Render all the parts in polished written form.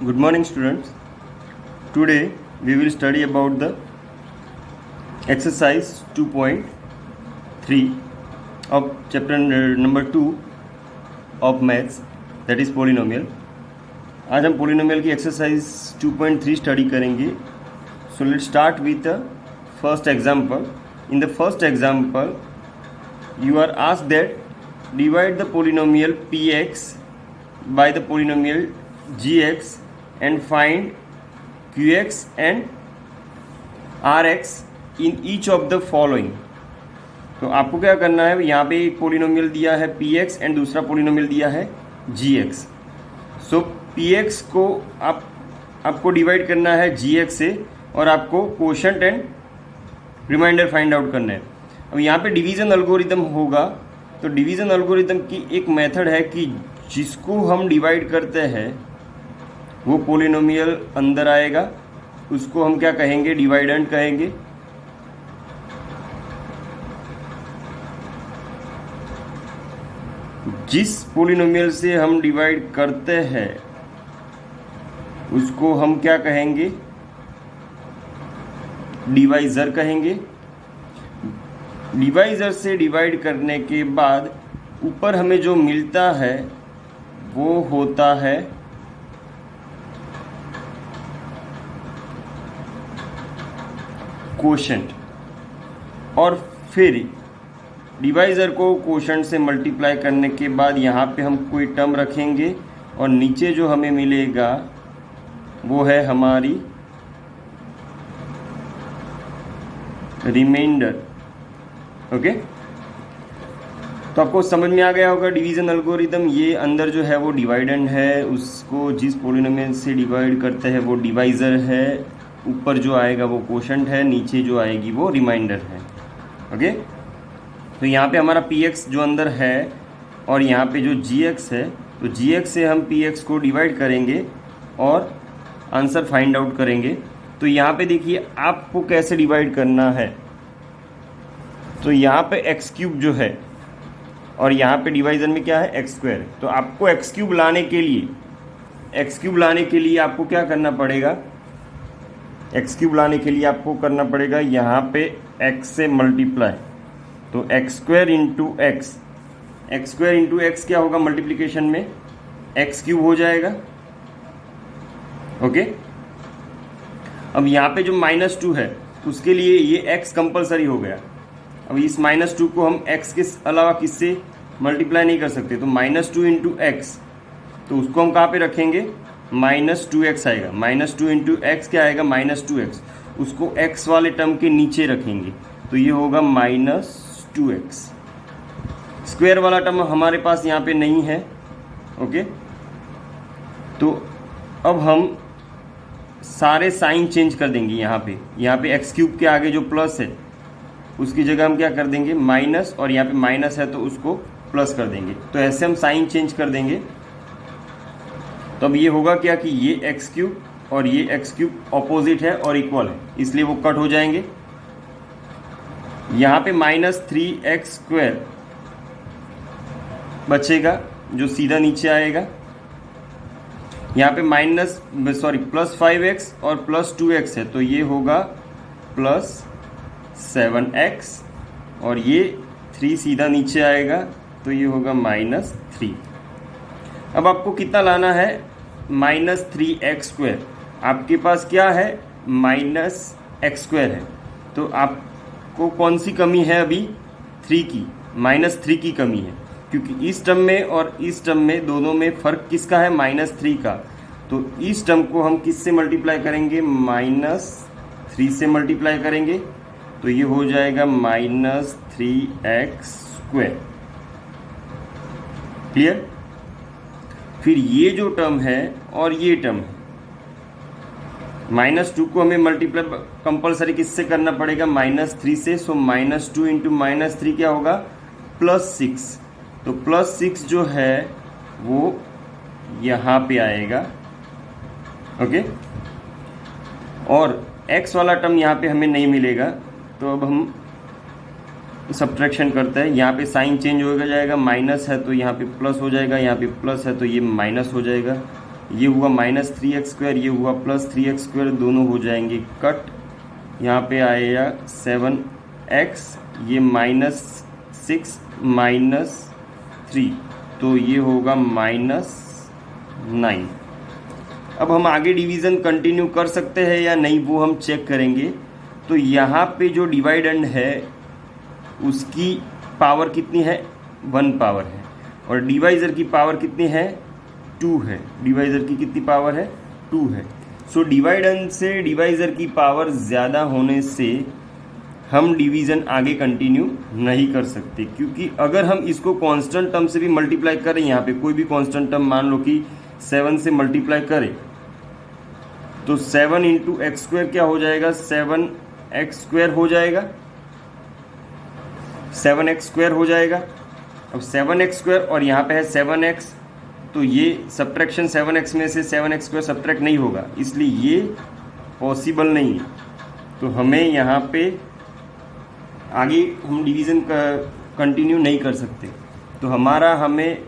Good morning, students. Today we will study about the exercise 2.3 of chapter number 2 of maths, that is polynomial. आज हम polynomial की exercise 2.3 study करेंगे. So let's start with the first example. In the first example, you are asked that divide the polynomial px by the polynomial gx and find qx and rx in each of the following. तो आपको क्या करना है, यहाँ पे एक polynomial दिया है px एंड दूसरा पोलिनोमियल दिया है gx. सो px को आपको डिवाइड करना है gx से और आपको quotient and remainder find out करना है. अब यहाँ पे डिवीज़न एल्गोरिदम होगा. तो डिवीज़न एल्गोरिदम की एक मेथड है कि जिसको हम डिवाइड करते हैं वो पोलिनोमियल अंदर आएगा, उसको हम क्या कहेंगे, डिवाइडेंड कहेंगे. जिस पोलिनोमियल से हम डिवाइड करते हैं उसको हम क्या कहेंगे, डिवाइजर कहेंगे. डिवाइजर से डिवाइड करने के बाद ऊपर हमें जो मिलता है वो होता है कोशेंट. और फिर डिवाइज़र को कोशेंट से मल्टीप्लाई करने के बाद यहाँ पे हम कोई टर्म रखेंगे और नीचे जो हमें मिलेगा वो है हमारी रिमाइंडर. ओके, तो आपको समझ में आ गया होगा डिवीज़न एल्गोरिदम. ये अंदर जो है वो डिवाइडेंड है, उसको जिस पोलिनोमियल से डिवाइड करते हैं वो डिवाइज़र है, ऊपर जो आएगा वो कोशेंट है, नीचे जो आएगी वो रिमाइंडर है. ओके, तो यहाँ पे हमारा px जो अंदर है और यहाँ पे जो gx है, तो gx से हम px को डिवाइड करेंगे और आंसर फाइंड आउट करेंगे. तो यहाँ पे देखिए आपको कैसे डिवाइड करना है. तो यहाँ पे एक्स क्यूब जो है और यहाँ पे डिवाइजर में क्या है, एक्स स्क्वायर. तो आपको एक्स क्यूब लाने के लिए आपको क्या करना पड़ेगा, एक्स क्यूब लाने के लिए आपको करना पड़ेगा यहाँ पे एक्स से मल्टीप्लाई. तो एक्स स्क्वायर इंटू एक्स क्या होगा मल्टीप्लिकेशन में, एक्स क्यूब हो जाएगा. ओके, अब यहाँ पे जो -2 है उसके लिए ये एक्स कंपलसरी हो गया. अब इस -2 को हम एक्स के अलावा किससे मल्टीप्लाई नहीं कर सकते. तो -2 इंटू एक्स, तो उसको हम कहाँ पे रखेंगे, -2x आएगा. -2 इंटू एक्स क्या आएगा, -2x. उसको x वाले टर्म के नीचे रखेंगे तो ये होगा -2x. स्क्वायर वाला टर्म हमारे पास यहाँ पे नहीं है. ओके, तो अब हम सारे साइन चेंज कर देंगे. यहाँ पे एक्स क्यूब के आगे जो प्लस है उसकी जगह हम क्या कर देंगे, माइनस, और यहाँ पे माइनस है तो उसको प्लस कर देंगे. तो ऐसे हम साइन चेंज कर देंगे. तो अब ये होगा क्या कि ये एक्स क्यूब और ये एक्स क्यूब ऑपोजिट है और इक्वल है, इसलिए वो कट हो जाएंगे. यहाँ पे -3x² बचेगा जो सीधा नीचे आएगा. यहाँ पे +5x और +2x है तो ये होगा +7x और ये 3 सीधा नीचे आएगा तो ये होगा -3. अब आपको कितना लाना है, -3x². आपके पास क्या है, -x² है. तो आपको कौन सी कमी है अभी, 3 की, -3 की कमी है, क्योंकि इस टर्म में और इस टर्म में दोनों में फ़र्क किसका है, -3 का. तो इस टर्म को हम किससे मल्टीप्लाई करेंगे, -3 से मल्टीप्लाई करेंगे तो ये हो जाएगा -3x². क्लियर. फिर ये जो टर्म है और ये टर्म है, -2 को हमें मल्टीप्लाई कंपलसरी किससे करना पड़ेगा, -3 से. सो -2 इंटू -3 क्या होगा, +6. तो +6 जो है वो यहाँ पे आएगा. ओके, और x वाला टर्म यहाँ पे हमें नहीं मिलेगा. तो अब हम सब्ट्रैक्शन करते हैं, यहाँ पे साइन चेंज हो जाएगा, माइनस है तो यहाँ पे प्लस हो जाएगा, यहाँ पे प्लस है तो ये माइनस हो जाएगा. ये हुआ -3x², ये हुआ +3x², दोनों हो जाएंगे कट। यहाँ पे आएगा 7x, ये -6 -3, तो ये होगा -9। अब हम आगे डिवीज़न कंटिन्यू कर सकते हैं या नहीं वो हम चेक करेंगे। तो यहाँ पे जो डिवाइडेंड है उसकी पावर कितनी है, 1 पावर है, और डिवाइज़र की पावर कितनी है, 2 है। डिवाइज़र की कितनी पावर है, 2 है। सो डिवाइडेंड से डिवाइज़र की पावर ज़्यादा होने से हम डिवीज़न आगे कंटिन्यू नहीं कर सकते, क्योंकि अगर हम इसको कांस्टेंट टर्म से भी मल्टीप्लाई करें, यहाँ पे कोई भी कांस्टेंट टर्म मान लो कि 7 से मल्टीप्लाई करें, तो 7 × x² क्या हो जाएगा, 7x² हो जाएगा, 7x² हो जाएगा। अब 7x² और यहाँ पे है 7x, तो ये सब्ट्रैक्शन 7x में से 7x² सब्ट्रैक्ट नहीं होगा, इसलिए ये पॉसिबल नहीं है। तो हमें यहाँ पे आगे हम डिवीज़न कंटिन्यू नहीं कर सकते। तो हमें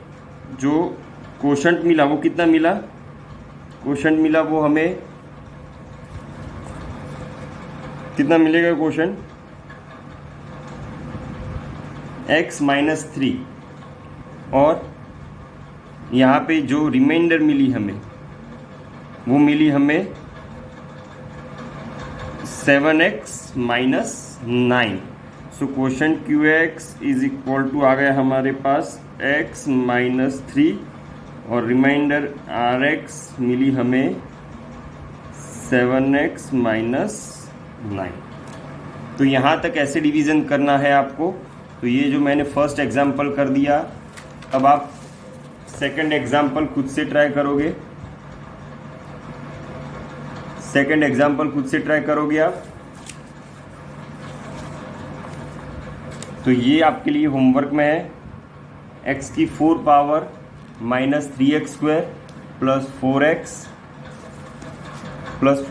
जो कोशेंट मिला वो कितना मिला, कोशेंट मिला वो हमें कितना मिलेगा कोशेंट, x -3, और यहाँ पे जो रिमाइंडर मिली हमें वो मिली हमें 7x -9। So question QX is equal to आ गया हमारे पास x -3 और रिमाइंडर RX मिली हमें 7x -9। तो यहाँ तक ऐसे डिवीज़न करना है आपको। तो ये जो मैंने फर्स्ट एग्जाम्पल कर दिया, अब आप सेकंड एग्जाम्पल खुद से ट्राई करोगे, सेकंड एग्जाम्पल खुद से ट्राई करोगे आप। तो ये आपके लिए होमवर्क में है, x की 4 पावर -3x² + 4x +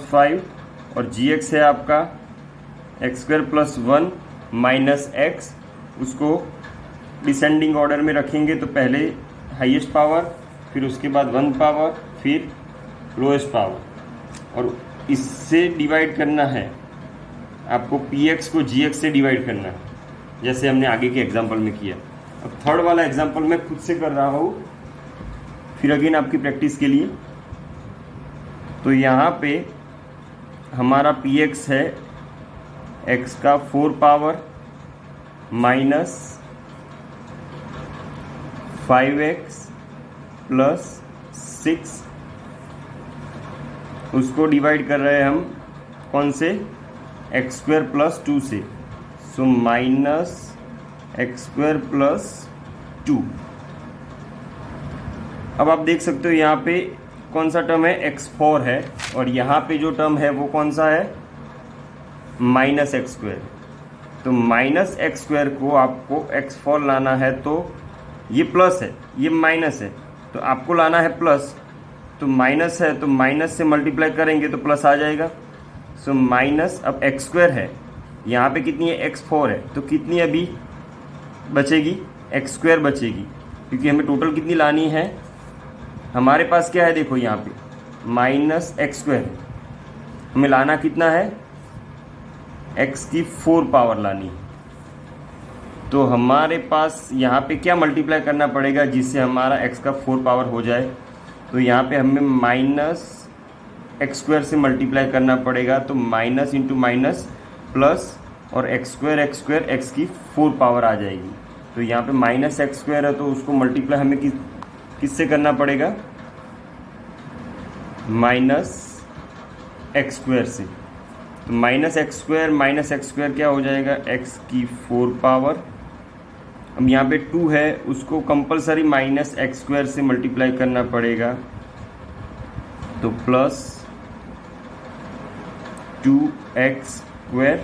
5, और gx है आपका x² + 1 -x। उसको डिसेंडिंग ऑर्डर में रखेंगे, तो पहले हाईएस्ट पावर, फिर उसके बाद 1 पावर, फिर लोएस्ट पावर, और इससे डिवाइड करना है आपको। px को gx से डिवाइड करना है, जैसे हमने आगे के एग्जाम्पल में किया। अब थर्ड वाला एग्जाम्पल मैं खुद से कर रहा हूँ, फिर अगेन आपकी प्रैक्टिस के लिए। तो यहाँ पे हमारा px है x का 4 पावर -5x + 6, उसको डिवाइड कर रहे हैं हम कौन से, x² + 2 से। सो -x² + 2। अब आप देख सकते हो यहाँ पे कौन सा टर्म है, x4 है, और यहाँ पे जो टर्म है वो कौन सा है, -x²। तो -x² को आपको x4 लाना है, तो ये प्लस है, ये माइनस है, तो आपको लाना है प्लस। तो माइनस है तो माइनस से मल्टीप्लाई करेंगे तो प्लस आ जाएगा। सो माइनस, अब x² है, यहाँ पे कितनी है, x4 है, तो कितनी अभी बचेगी, x² बचेगी, क्योंकि हमें टोटल कितनी लानी है, हमारे पास क्या है, देखो यहाँ पे -x² है, हमें लाना कितना है, x की 4 पावर लानी है। तो हमारे पास यहाँ पे क्या मल्टीप्लाई करना पड़ेगा जिससे हमारा x का 4 पावर हो जाए। तो यहाँ पे हमें -x² से मल्टीप्लाई करना पड़ेगा, तो माइनस इंटू माइनस प्लस, और x² x की 4 पावर आ जाएगी। तो यहाँ पे -x² है, तो उसको मल्टीप्लाई हमें किससे करना पड़ेगा, -x² से। तो -x² क्या हो जाएगा, x की 4 पावर। अब यहाँ पे 2 है, उसको कंपलसरी -x² से मल्टीप्लाई करना पड़ेगा, तो प्लस 2x²।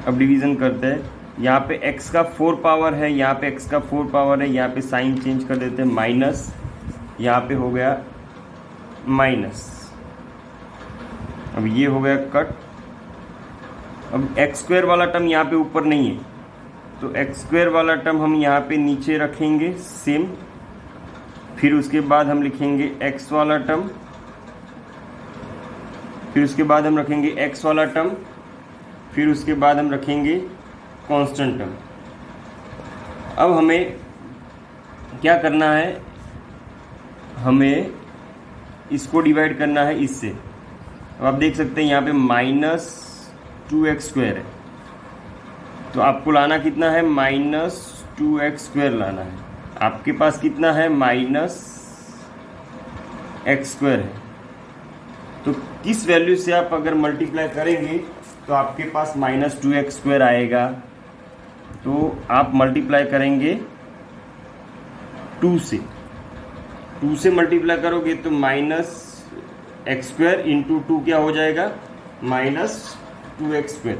अब डिवीज़न करते हैं, यहाँ पे x का 4 पावर है, यहाँ पे x का 4 पावर है, यहाँ पे साइन चेंज कर देते हैं, माइनस, यहाँ पे हो गया माइनस। अब ये हो गया कट। अब x² वाला टर्म यहाँ पे ऊपर नहीं है, तो एक्स स्क्वायर वाला टर्म हम यहाँ पे नीचे रखेंगे सेम, फिर उसके बाद हम लिखेंगे एक्स वाला टर्म, फिर उसके बाद हम रखेंगे एक्स वाला टर्म, फिर उसके बाद हम रखेंगे कांस्टेंट टर्म। अब हमें क्या करना है, हमें इसको डिवाइड करना है इससे। अब आप देख सकते हैं यहाँ पे -2x² है, तो आपको लाना कितना है, -2x² लाना है। आपके पास कितना है, -x² है। तो किस वैल्यू से आप अगर मल्टीप्लाई करेंगे तो आपके पास -2x² आएगा। तो आप मल्टीप्लाई करेंगे 2 से, 2 से मल्टीप्लाई करोगे तो -x² इंटू 2 क्या हो जाएगा, -2x²।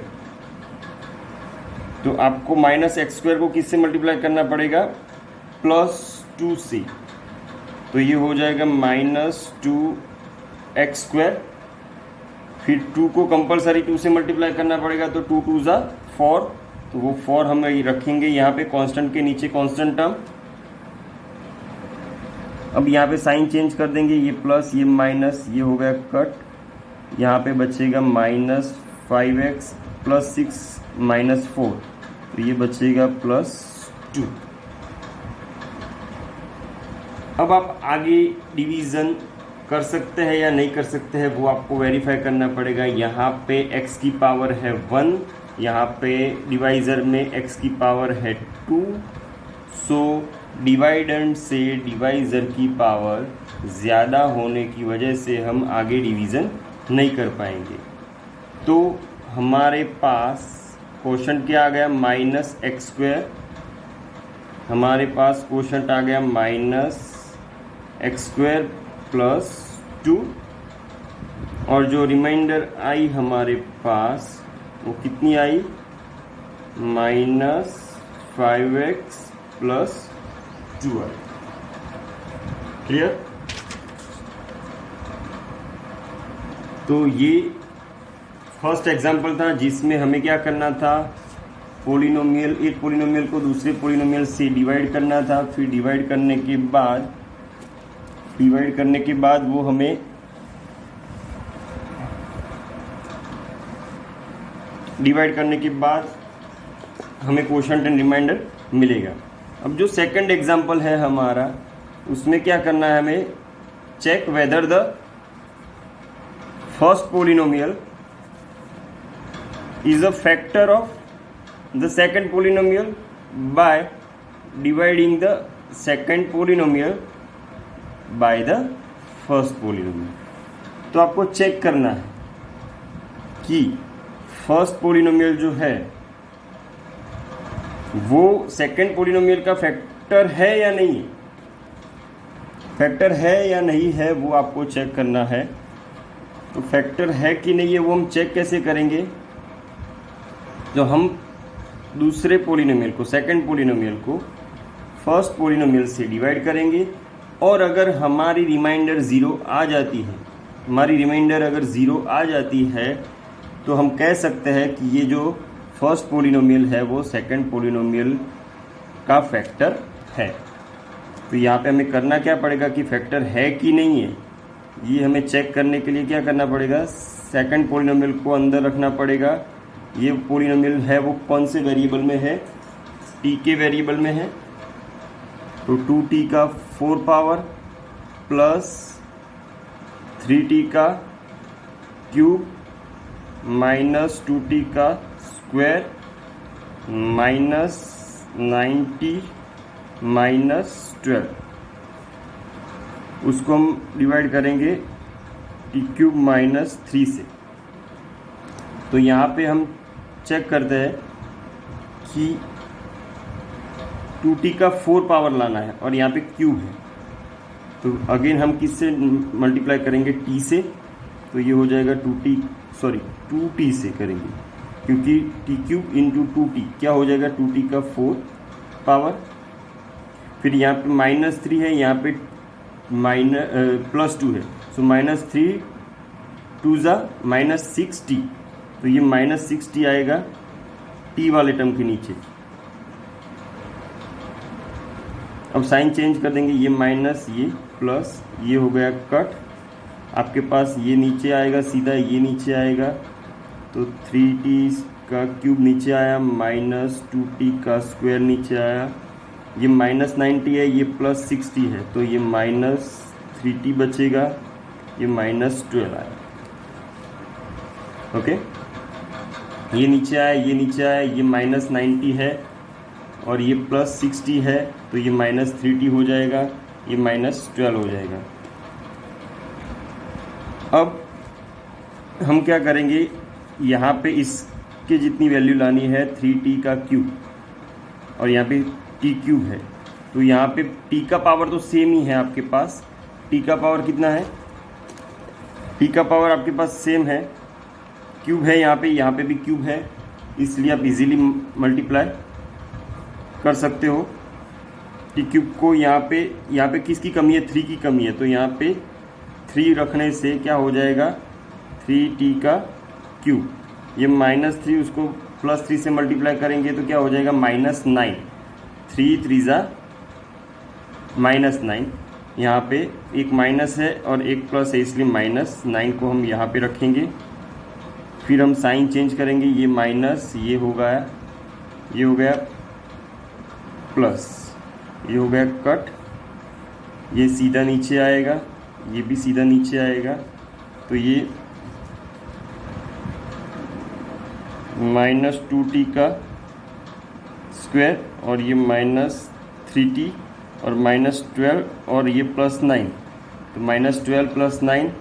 तो आपको -x² को किससे मल्टीप्लाई करना पड़ेगा, +2 से। तो ये हो जाएगा -2x², फिर 2 को कंपलसरी 2 से मल्टीप्लाई करना पड़ेगा, तो 2 2 ज़ा 4, तो वो 4 हम रखेंगे यहाँ पे कांस्टेंट के नीचे कांस्टेंट टर्म। अब यहाँ पे साइन चेंज कर देंगे, ये प्लस ये माइनस, ये हो गया कट, यहाँ पे बचेगा -5x + 6 - 4, तो ये बचेगा +2। अब आप आगे डिवीज़न कर सकते हैं या नहीं कर सकते हैं वो आपको वेरीफाई करना पड़ेगा। यहाँ पे x की पावर है 1, यहाँ पे डिवाइज़र में x की पावर है 2, सो डिवाइडेंड से डिवाइज़र की पावर ज़्यादा होने की वजह से हम आगे डिवीज़न नहीं कर पाएंगे। तो हमारे पास क्वोशंट क्या आ गया, -x², हमारे पास क्वोशंट आ गया -x² + 2, और जो रिमाइंडर आई हमारे पास वो कितनी आई, -5x + 2 आई। क्लियर? तो ये फर्स्ट एग्जांपल था जिसमें हमें क्या करना था, पोलिनोमियल, एक पोलिनोमियल को दूसरे पोलिनोमियल से डिवाइड करना था। फिर डिवाइड करने के बाद वो हमें क्वोशंट एंड रिमाइंडर मिलेगा। अब जो सेकंड एग्जांपल है हमारा, उसमें क्या करना है, हमें check whether the first polynomial is a factor of the second polynomial by dividing the second polynomial by the first polynomial. तो आपको चेक करना है कि फर्स्ट पोलिनोमियल जो है वो सेकंड पोलिनोमियल का फैक्टर है या नहीं है। फैक्टर है या नहीं है वो आपको चेक करना है। तो फैक्टर है कि नहीं है वो हम चेक कैसे करेंगे, जो हम दूसरे पोलिनोमियल को, सेकंड पोलिनोमियल को फर्स्ट पोलिनोमियल से डिवाइड करेंगे, और अगर हमारी रिमाइंडर 0 आ जाती है, हमारी रिमाइंडर अगर 0 आ जाती है तो हम कह सकते हैं कि ये जो फर्स्ट पोलिनोमियल है वो सेकंड पोलिनोमियल का फैक्टर है। तो यहाँ पे हमें करना क्या पड़ेगा कि फैक्टर है कि नहीं है, ये हमें चेक करने के लिए क्या करना पड़ेगा, सेकंड पोलिनोमियल को अंदर रखना पड़ेगा। ये पोलिनोमियल है वो कौन से वेरिएबल में है, t के वेरिएबल में है। तो 2t का 4 पावर प्लस 3t का क्यूब माइनस 2t का स्क्वायर माइनस 90 माइनस 12, उसको हम डिवाइड करेंगे t³ माइनस 3 से। तो यहाँ पे हम चेक करते हैं कि 2t का 4 पावर लाना है और यहाँ पे क्यूब है। तो अगेन हम किससे मल्टीप्लाई करेंगे, t से। तो ये हो जाएगा 2t से करेंगे, क्योंकि t³ इंटू 2t क्या हो जाएगा, 2t का 4 पावर। फिर यहाँ पे -3 है, यहाँ पे +2 है, सो -3 2 ज़ा -6t। तो ये -6t आएगा t वाले टर्म के नीचे। अब साइन चेंज कर देंगे, ये माइनस ये प्लस, ये हो गया कट, आपके पास ये नीचे आएगा सीधा, ये नीचे आएगा, तो 3t का क्यूब नीचे आया, माइनस 2t का स्क्वायर नीचे आया, ये माइनस 90 है, ये प्लस 60 है, तो ये माइनस 3t बचेगा, ये माइनस 12 आया। ओके, ये नीचे आया, ये नीचे आया, ये माइनस 90 है और ये प्लस 60 है, तो ये माइनस 3t हो जाएगा, ये माइनस 12 हो जाएगा। अब हम क्या करेंगे, यहाँ पे इसके जितनी वैल्यू लानी है 3t का क्यूब, और यहाँ पे t क्यूब है, तो यहाँ पे t का पावर तो सेम ही है आपके पास। t का पावर कितना है, t का पावर आपके पास सेम है, क्यूब है यहाँ पे भी क्यूब है, इसलिए आप इजीली मल्टीप्लाई कर सकते हो। टी क्यूब को यहाँ पे किसकी कमी है, 3 की कमी है, तो यहाँ पे 3 रखने से क्या हो जाएगा, 3t का क्यूब, ये -3 उसको +3 से मल्टीप्लाई करेंगे तो क्या हो जाएगा, -9, 3 3 -9, यहाँ पे एक माइनस है और एक प्लस है, इसलिए -9 को हम यहाँ पे रखेंगे। फिर हम साइन चेंज करेंगे, ये माइनस, ये हो गया प्लस, ये हो गया कट, ये सीधा नीचे आएगा, ये भी सीधा नीचे आएगा, तो ये -2t का स्क्वायर और ये -3t और -12 और ये +9, तो -12 + 9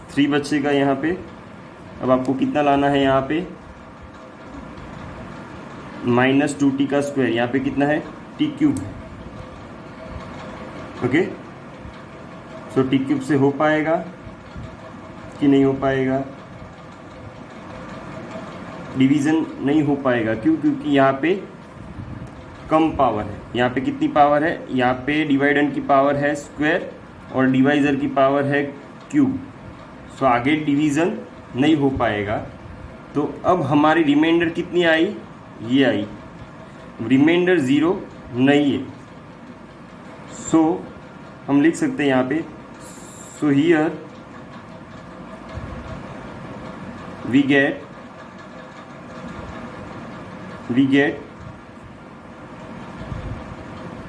-3 बचेगा यहाँ पे। अब आपको कितना लाना है, यहाँ पे -2t का स्क्वायर, यहाँ पे कितना है, t क्यूब है। ओके, सो t क्यूब से हो पाएगा कि नहीं हो पाएगा, डिवीज़न नहीं हो पाएगा, क्यों, क्योंकि यहाँ पे कम पावर है। यहाँ पे कितनी पावर है, यहाँ पे डिवाइडेंड की पावर है स्क्वायर और डिवाइज़र की पावर है क्यूब, सो आगे डिवीज़न नहीं हो पाएगा। तो अब हमारी रिमाइंडर कितनी आई, ये आई, रिमाइंडर 0 नहीं है, सो हम लिख सकते हैं यहाँ पे, so here we get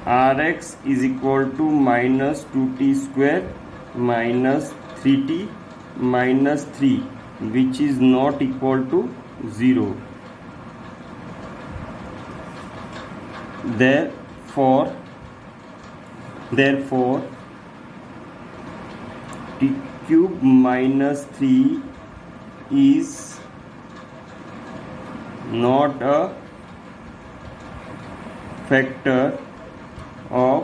Rx is equal to -2t square -3t -3, which is not equal to 0. Therefore t cube -3 is not a factor of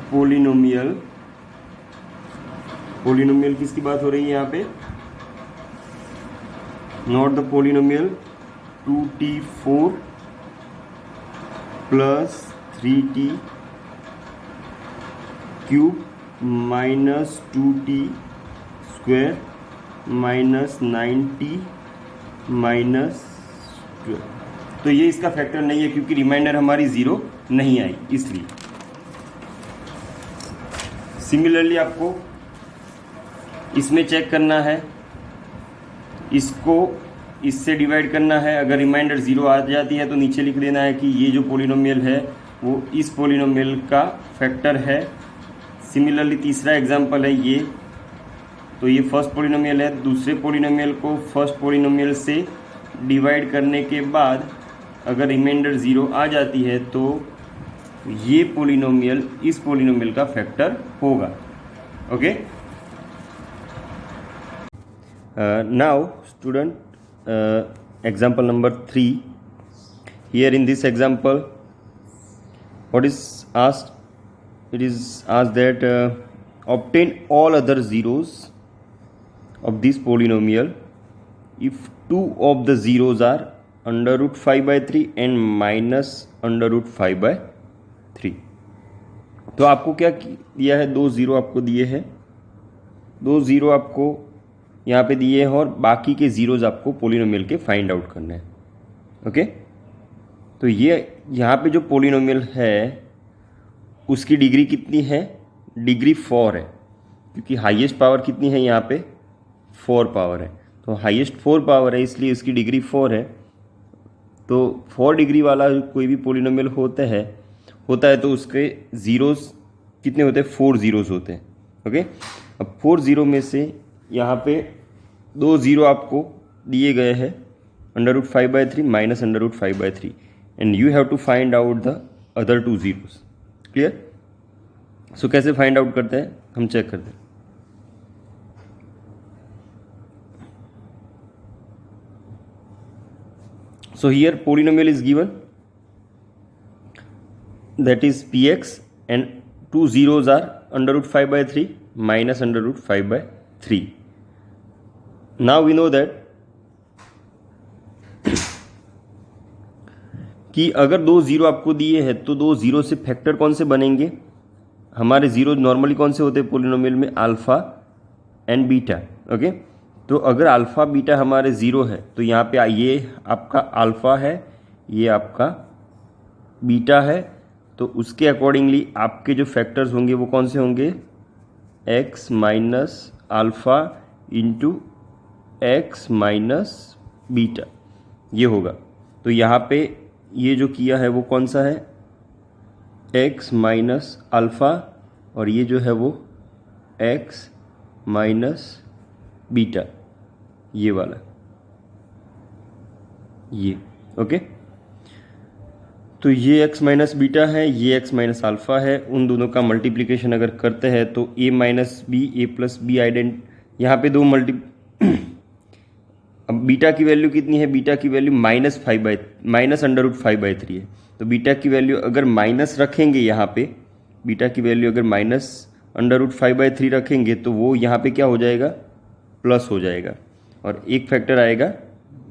polynomial. Polynomial किसकी बात हो रही है यहाँ पे, not the polynomial 2t4 + 3t cube -2t square -9t -12। तो ये इसका फैक्टर नहीं है, क्योंकि रिमाइंडर हमारी 0 नहीं आई, इसलिए। सिमिलरली आपको इसमें चेक करना है, इसको इससे डिवाइड करना है, अगर रिमाइंडर 0 आ जाती है तो नीचे लिख देना है कि ये जो पोलिनोमियल है वो इस पोलिनोमियल का फैक्टर है। सिमिलरली तीसरा एग्जांपल है ये, तो ये फर्स्ट पोलिनोमियल है, दूसरे पोलिनोमियल को फर्स्ट पोलिनोमियल से डिवाइड करने के बाद अगर रिमाइंडर 0 आ जाती है तो ये पोलिनोमियल इस पोलिनोमियल का फैक्टर होगा। Okay, now student, example number 3, here in this example what is asked, it is asked that obtain all other zeros of this polynomial if two of the zeros are √5/3 and -√5/3। तो आपको क्या दिया है, 2 zero आपको दिए हैं, 2 zero आपको यहाँ पे दिए हैं और बाकी के ज़ीरोज़ आपको पोलिनोमियल के फाइंड आउट करना है। ओके, तो ये यहाँ पे जो पोलिनोमियल है उसकी डिग्री कितनी है, डिग्री 4 है, क्योंकि हाईएस्ट पावर कितनी है यहाँ पे 4 पावर है, तो हाईएस्ट 4 पावर है इसलिए उसकी डिग्री 4 है। तो 4 डिग्री वाला कोई भी पोलिनोमियल होता है तो उसके ज़ीरोज़ कितने होते हैं, 4 ज़ीरोज़ होते हैं। ओके, अब 4 ज़ीरो में से यहाँ पे 2 ज़ीरो आपको दिए गए हैं √5/3 minus √5/3 and you have to find out the other 2 zeros. Clear? So कैसे फाइंड आउट करते हैं, हम चेक करते हैं। So here polynomial is given, that is px, and 2 zeros are √5/3 minus √5/3. Now we know that कि अगर 2 zero आपको दिए हैं तो 2 ज़ीरो से फैक्टर कौन से बनेंगे, हमारे ज़ीरो नॉर्मली कौन से होते हैं पोलिनोमियल में, अल्फ़ा एंड बीटा। ओके, तो अगर अल्फ़ा बीटा हमारे ज़ीरो है तो यहाँ पे ये आपका अल्फ़ा है, ये आपका बीटा है, तो उसके अकॉर्डिंगली आपके जो फैक्टर्स होंगे वो कौन से होंगे, x minus alpha into x minus beta, ये होगा। तो यहाँ पे ये जो किया है वो कौन सा है, x माइनस अल्फ़ा, और ये जो है वो x माइनस बीटा, ये वाला, ये। ओके, तो ये x माइनस बीटा है, ये x माइनस अल्फ़ा है, उन दोनों का मल्टीप्लिकेशन अगर करते हैं तो a minus B, A plus B identity, यहाँ पे दो अब बीटा की वैल्यू कितनी है, बीटा की वैल्यू माइनस √5/3 है, तो बीटा की वैल्यू अगर माइनस रखेंगे यहाँ पे, बीटा की वैल्यू अगर माइनस √5/3 रखेंगे तो वो यहाँ पे क्या हो जाएगा, प्लस हो जाएगा, और एक फैक्टर आएगा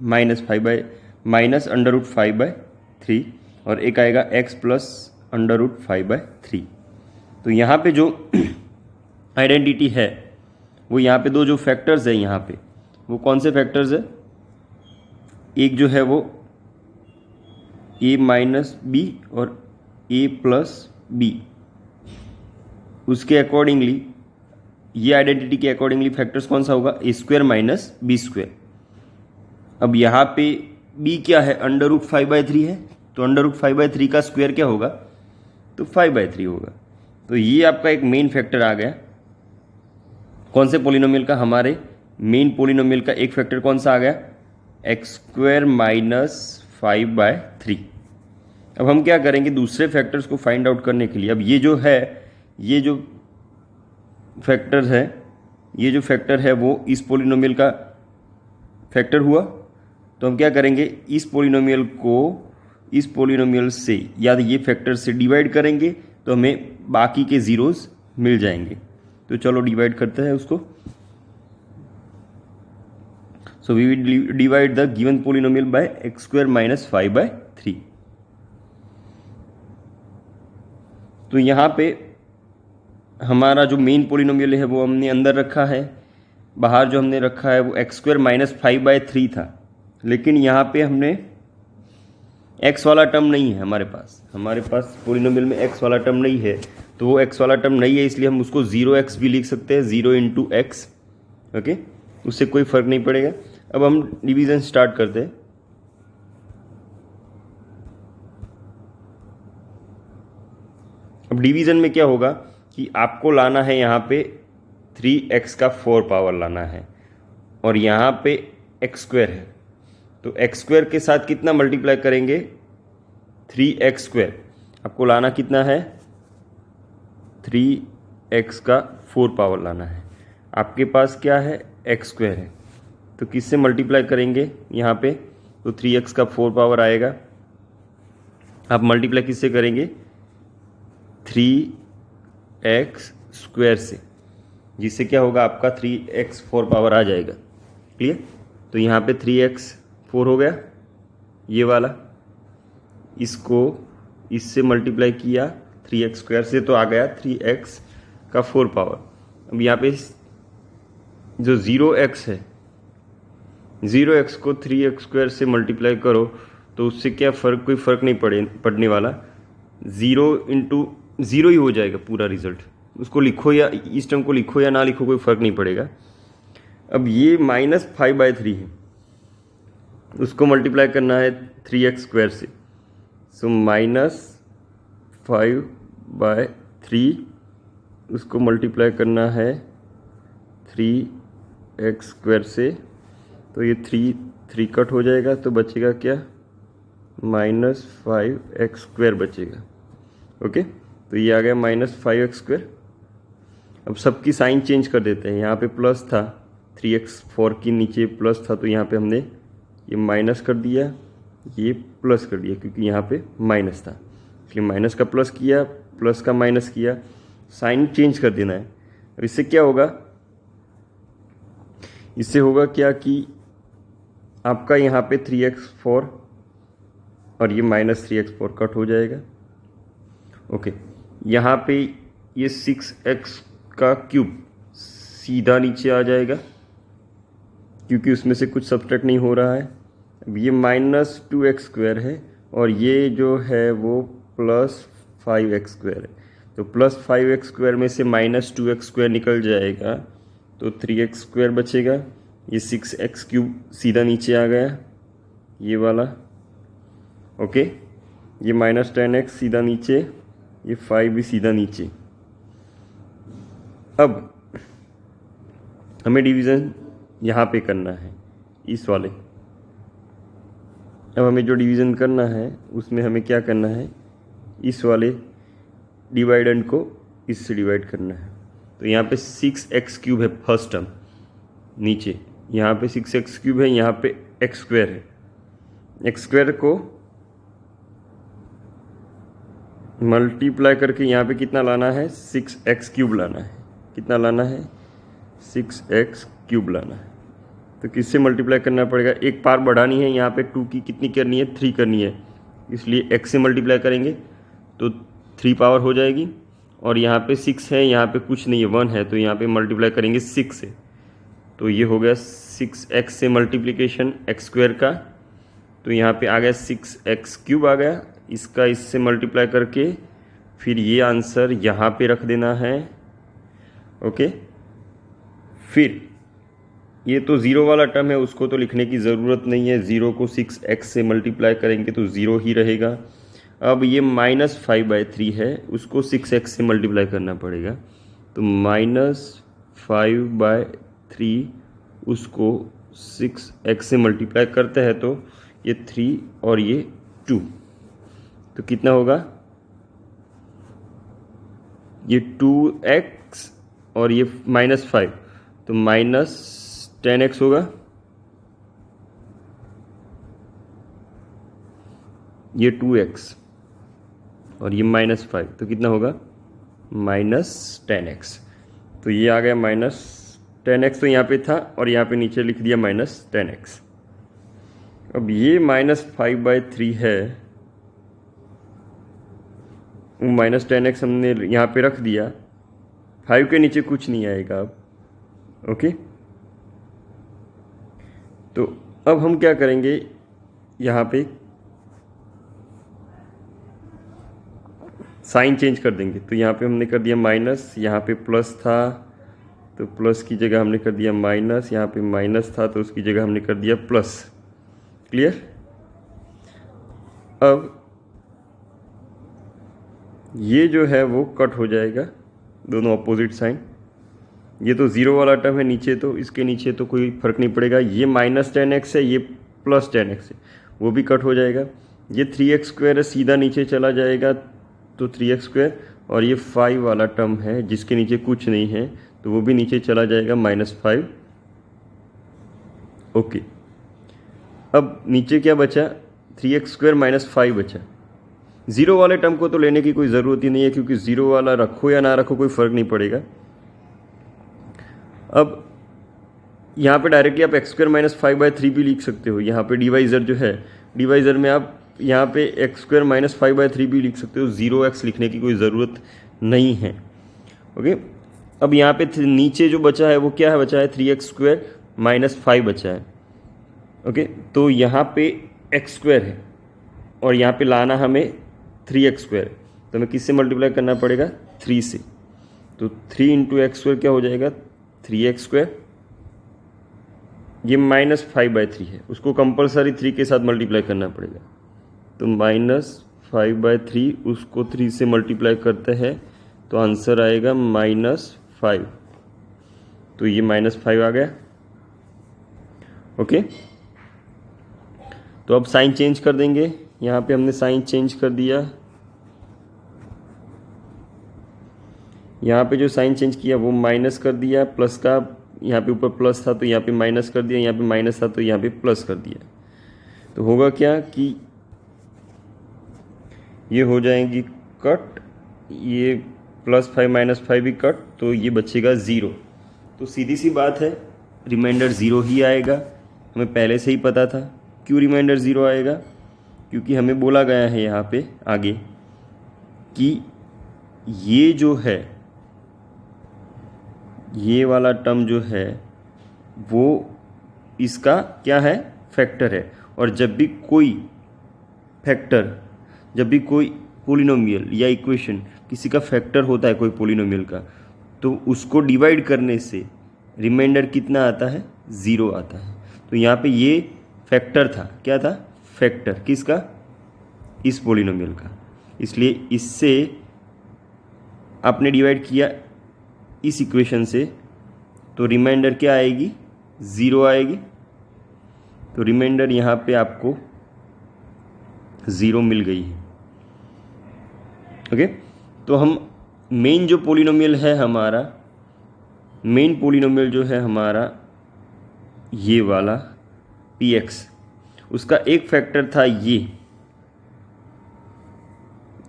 माइनस √5/3 और एक आएगा x प्लस √5/3। तो यहाँ पे जो आइडेंटिटी है वो यहाँ पे दो जो फैक्टर्स है यहाँ पे वो कौन से फैक्टर्स है, एक जो है वो a माइनस बी और a प्लस बी, उसके अकॉर्डिंगली ये आइडेंटिटी के अकॉर्डिंगली फैक्टर्स कौन सा होगा, a² माइनस b²। अब यहाँ पे b क्या है, √5/3 है, तो √5/3 का स्क्वायर क्या होगा, तो 5/3 होगा। तो ये आपका एक मेन फैक्टर आ गया, कौन से पोलिनोमियल का, हमारे मेन पोलिनोमियल का एक फैक्टर कौन सा आ गया, x² माइनस 5/3। अब हम क्या करेंगे, दूसरे फैक्टर्स को फाइंड आउट करने के लिए, अब ये जो है, ये जो फैक्टर है, ये जो फैक्टर है वो इस पोलिनोमियल का फैक्टर हुआ, तो हम क्या करेंगे, इस पोलिनोमियल को इस पोलिनोमियल से या ये फैक्टर से डिवाइड करेंगे तो हमें बाकी के ज़ीरोज़ मिल जाएंगे। तो चलो डिवाइड करते हैं उसको। So we will divide the given polynomial by x² minus 5/3। तो यहाँ पे हमारा जो मेन पोलिनोमियल है वो हमने अंदर रखा है, बाहर जो हमने रखा है वो x² माइनस 5/3 था, लेकिन यहाँ पे हमने x वाला टर्म नहीं है हमारे पास पोलिनोमियल में x वाला टर्म नहीं है, तो वो x वाला टर्म नहीं है इसलिए हम उसको 0x भी लिख सकते हैं, 0 इंटू एक्स। ओके, उससे कोई फ़र्क नहीं पड़ेगा। अब हम डिवीज़न स्टार्ट करते हैं। अब डिवीज़न में क्या होगा कि आपको लाना है यहाँ पे 3x का 4 पावर लाना है, और यहाँ पे x² है, तो x² के साथ कितना मल्टीप्लाई करेंगे, 3x²। आपको लाना कितना है, 3x का 4 पावर लाना है। आपके पास क्या है, x² है, तो किससे मल्टीप्लाई करेंगे यहाँ पे, तो 3x का 4 पावर आएगा। आप मल्टीप्लाई किससे करेंगे, 3x² से, जिससे क्या होगा, आपका 3x 4 पावर आ जाएगा। क्लियर? तो यहाँ पे 3x 4 हो गया, ये वाला, इसको इससे मल्टीप्लाई किया 3x² से, तो आ गया 3x का 4 पावर। अब यहाँ पे जो 0x है, 0x को 3x² से मल्टीप्लाई करो तो उससे क्या कोई फ़र्क नहीं पड़ने वाला। 0 ही हो जाएगा पूरा रिजल्ट। उसको लिखो या इस टर्म को लिखो या ना लिखो, कोई फ़र्क नहीं पड़ेगा। अब ये -5/3 है, उसको मल्टीप्लाई करना है 3x² से। सो -5/3 उसको मल्टीप्लाई करना है 3x² से। तो ये 3 कट हो जाएगा, तो बचेगा क्या, -5x² बचेगा। ओके, तो ये आ गया -5x²। अब सबकी साइन चेंज कर देते हैं। यहाँ पे प्लस था, 3x4 के नीचे प्लस था, तो यहाँ पे हमने ये माइनस कर दिया, ये प्लस कर दिया, क्योंकि यहाँ पे माइनस था, इसलिए माइनस का प्लस किया, प्लस का माइनस किया। साइन चेंज कर देना है। अब इससे क्या होगा, इससे होगा क्या कि आपका यहाँ पे 3x4 और ये -3x4 कट हो जाएगा। ओके, यहाँ पे ये 6x³ सीधा नीचे आ जाएगा, क्योंकि उसमें से कुछ सब्ट्रैक्ट नहीं हो रहा है। अब ये -2x² है और ये जो है वो +5x² है। तो +5x² में से -2x² निकल जाएगा, तो 3x² बचेगा। ये 6x³ सीधा नीचे आ गया, ये वाला। ओके, ये -10x सीधा नीचे, ये 5 भी सीधा नीचे। अब हमें डिवीज़न यहाँ पे करना है, इस वाले। अब हमें जो डिवीज़न करना है उसमें हमें क्या करना है, इस वाले डिवाइडेंड को इससे डिवाइड करना है। तो यहाँ पे 6x³ है फर्स्ट टर्म नीचे, यहाँ पे 6x³ है, यहाँ पे x² है। x² को मल्टीप्लाई करके यहाँ पे कितना लाना है, 6x³ लाना है। कितना लाना है, 6x³ लाना है। तो किससे मल्टीप्लाई करना पड़ेगा, एक पार बढ़ानी है, यहाँ पे 2 की कितनी करनी है, 3 करनी है, इसलिए x से मल्टीप्लाई करेंगे तो 3 पावर हो जाएगी। और यहाँ पे 6 है, यहाँ पे कुछ नहीं है, 1 है, तो यहाँ पे मल्टीप्लाई करेंगे 6 से। तो ये हो गया 6x से मल्टीप्लिकेशन x² का, तो यहाँ पे आ गया 6x³ आ गया। इसका इससे मल्टीप्लाई करके फिर ये आंसर यहाँ पे रख देना है। ओके, फिर ये तो 0 वाला टर्म है, उसको तो लिखने की ज़रूरत नहीं है। 0 को 6x से मल्टीप्लाई करेंगे तो 0 ही रहेगा। अब ये -5/3 है, उसको 6x से मल्टीप्लाई करना पड़ेगा, तो -5/3 उसको 6x से मल्टीप्लाई करते हैं तो ये 3 और ये 2, तो कितना होगा, ये 2x और ये -5, तो -10x होगा। ये 2x और ये -5, तो कितना होगा, -10x। तो ये आ गया -10x, तो यहाँ पे था और यहाँ पे नीचे लिख दिया -10x। अब ये -5/3 है, वो -10x हमने यहाँ पे रख दिया, 5 के नीचे कुछ नहीं आएगा अब। ओके, तो अब हम क्या करेंगे, यहाँ पे साइन चेंज कर देंगे। तो यहाँ पे हमने कर दिया माइनस, यहाँ पे प्लस था तो प्लस की जगह हमने कर दिया माइनस, यहाँ पे माइनस था तो उसकी जगह हमने कर दिया प्लस। क्लियर। अब ये जो है वो कट हो जाएगा, दोनों अपोजिट साइन। ये तो 0 वाला टर्म है नीचे, तो इसके नीचे तो कोई फर्क नहीं पड़ेगा। ये -10x है, ये +10x है, वो भी कट हो जाएगा। ये 3x² है, सीधा नीचे चला जाएगा तो 3x², और ये 5 वाला टर्म है जिसके नीचे कुछ नहीं है तो वो भी नीचे चला जाएगा -5। ओके, अब नीचे क्या बचा, 3x² -5 बचा। 0 वाले टर्म को तो लेने की कोई ज़रूरत ही नहीं है, क्योंकि 0 वाला रखो या ना रखो कोई फ़र्क नहीं पड़ेगा। अब यहाँ पे डायरेक्टली आप x² -5/3 भी लिख सकते हो। यहाँ पे डिवाइज़र जो है, डिवाइज़र में आप यहाँ पे x² -5/3 भी लिख सकते हो। 0x लिखने की कोई ज़रूरत नहीं है। ओके, अब यहाँ पे नीचे जो बचा है वो क्या है, बचा है 3x² -5 बचा है। ओके, तो यहाँ पे x² है, और यहाँ पे लाना हमें 3x², तो हमें किससे मल्टीप्लाई करना पड़ेगा, 3 से। तो 3 इंटू x² क्या हो जाएगा, 3x²। ये -5/3 है, उसको कंपलसरी 3 के साथ मल्टीप्लाई करना पड़ेगा। तो -5/3 उसको 3 से मल्टीप्लाई करते हैं तो आंसर आएगा -5। तो ये -5 आ गया। ओके, तो अब साइन चेंज कर देंगे। यहाँ पे हमने साइन चेंज कर दिया। यहाँ पे जो साइन चेंज किया वो माइनस कर दिया, प्लस का यहाँ पे ऊपर प्लस था तो यहाँ पे माइनस कर दिया, यहाँ पे माइनस था तो यहाँ पे प्लस कर दिया। तो होगा क्या कि ये हो जाएंगी कट, ये +5 -5 भी कट, तो ये बचेगा 0। तो सीधी सी बात है, रिमाइंडर 0 ही आएगा। हमें पहले से ही पता था। क्यों रिमाइंडर 0 आएगा, क्योंकि हमें बोला गया है यहाँ पे आगे कि ये जो है, ये वाला टर्म जो है वो इसका क्या है, फैक्टर है। और जब भी कोई फैक्टर, जब भी कोई पोलिनोमियल या इक्वेशन किसी का फैक्टर होता है, कोई पोलिनोमियल का, तो उसको डिवाइड करने से रिमाइंडर कितना आता है, 0 आता है। तो यहाँ पे ये फैक्टर था, क्या था, फैक्टर किसका, इस पोलिनोमियल का। इसलिए इससे आपने डिवाइड किया इस इक्वेशन से, तो रिमाइंडर क्या आएगी, 0 आएगी। तो रिमाइंडर यहाँ पे आपको 0 मिल गई है। ओके, तो हम मेन जो पोलिनोमियल है हमारा, मेन पोलिनोमियल जो है हमारा ये वाला px, उसका एक फैक्टर था ये,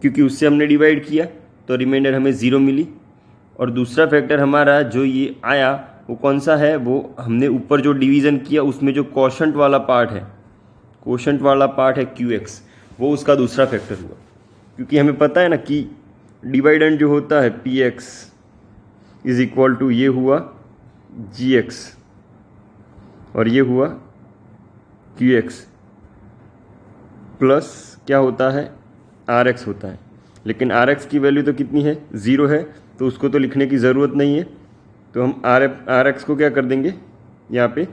क्योंकि उससे हमने डिवाइड किया तो रिमाइंडर हमें 0 मिली। और दूसरा फैक्टर हमारा जो ये आया वो कौन सा है, वो हमने ऊपर जो डिवीज़न किया उसमें जो कोशेंट वाला पार्ट है, कोशेंट वाला पार्ट है qx, वो उसका दूसरा फैक्टर हुआ। क्योंकि हमें पता है ना कि डिवाइडेंड जो होता है px इज इक्वल टू ये हुआ gx और ये हुआ qx प्लस क्या होता है, rx होता है। लेकिन rx की वैल्यू तो कितनी है, 0 है, तो उसको तो लिखने की ज़रूरत नहीं है। तो हम rx को क्या कर देंगे, यहाँ पे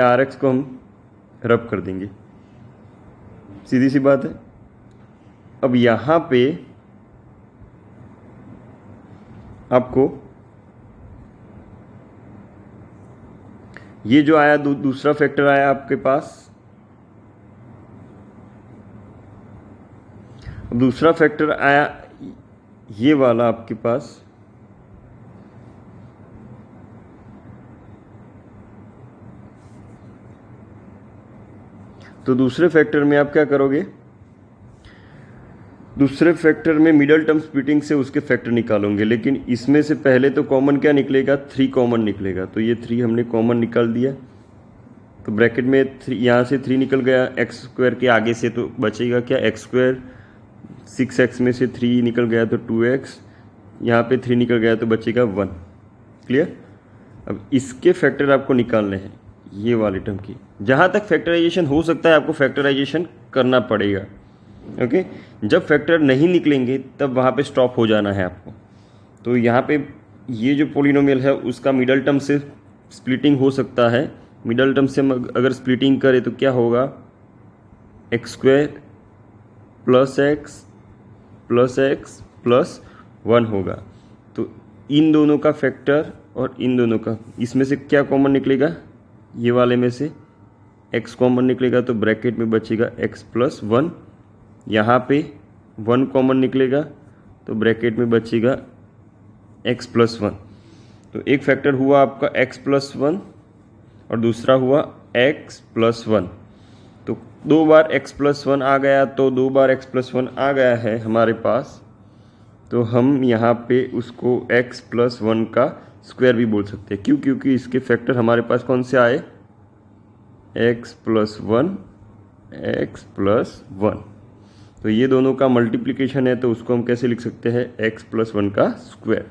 rx को हम रब कर देंगे, सीधी सी बात है। अब यहाँ पे आपको ये जो आया दूसरा फैक्टर आया आपके पास, दूसरा फैक्टर आया ये वाला आपके पास, तो दूसरे फैक्टर में आप क्या करोगे, दूसरे फैक्टर में मिडल टर्म स्प्लिटिंग से उसके फैक्टर निकालोगे। लेकिन इसमें से पहले तो कॉमन क्या निकलेगा, 3 कॉमन निकलेगा। तो ये 3 हमने कॉमन निकाल दिया, तो ब्रैकेट में 3, यहाँ से 3 निकल गया, x² के आगे से तो बचेगा क्या, x², 6x में से 3 निकल गया तो 2x, यहाँ पे 3 निकल गया तो बचेगा 1। क्लियर। अब इसके फैक्टर आपको निकालने हैं, ये वाले टर्म की। जहाँ तक फैक्टराइजेशन हो सकता है आपको फैक्टराइजेशन करना पड़ेगा। ओके, जब फैक्टर नहीं निकलेंगे तब वहाँ पे स्टॉप हो जाना है आपको। तो यहाँ पे ये जो पोलिनोमियल है उसका मिडल टर्म से स्प्लिटिंग हो सकता है। मिडल टर्म से अगर स्प्लिटिंग करे तो क्या होगा, x² प्लस एक्स प्लस 1 होगा। तो इन दोनों का फैक्टर और इन दोनों का, इसमें से क्या कॉमन निकलेगा, ये वाले में से x कॉमन निकलेगा तो ब्रैकेट में बचेगा x प्लस 1, यहाँ पे 1 कॉमन निकलेगा तो ब्रैकेट में बचेगा x प्लस 1। तो एक फैक्टर हुआ आपका x प्लस 1 और दूसरा हुआ x प्लस 1। तो 2 बार x प्लस 1 आ गया, तो 2 बार x प्लस 1 आ गया है हमारे पास, तो हम यहाँ पे उसको x प्लस 1 का स्क्वायर भी बोल सकते हैं। क्यों, क्योंकि इसके फैक्टर हमारे पास कौन से आए, x प्लस 1, x प्लस 1। तो ये दोनों का मल्टीप्लिकेशन है, तो उसको हम कैसे लिख सकते हैं, x प्लस 1 का स्क्वायर।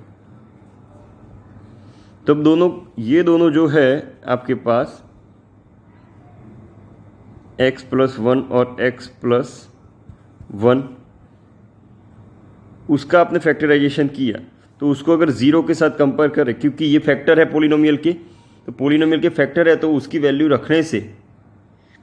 तब ये दोनों जो है आपके पास, एक्स प्लस वन और एक्स प्लस वन, उसका आपने फैक्टराइजेशन किया तो उसको अगर ज़ीरो के साथ कंपेयर करें, क्योंकि ये फैक्टर है पोलिनोमियल के, तो पोलिनोमियल के फैक्टर है तो उसकी वैल्यू रखने से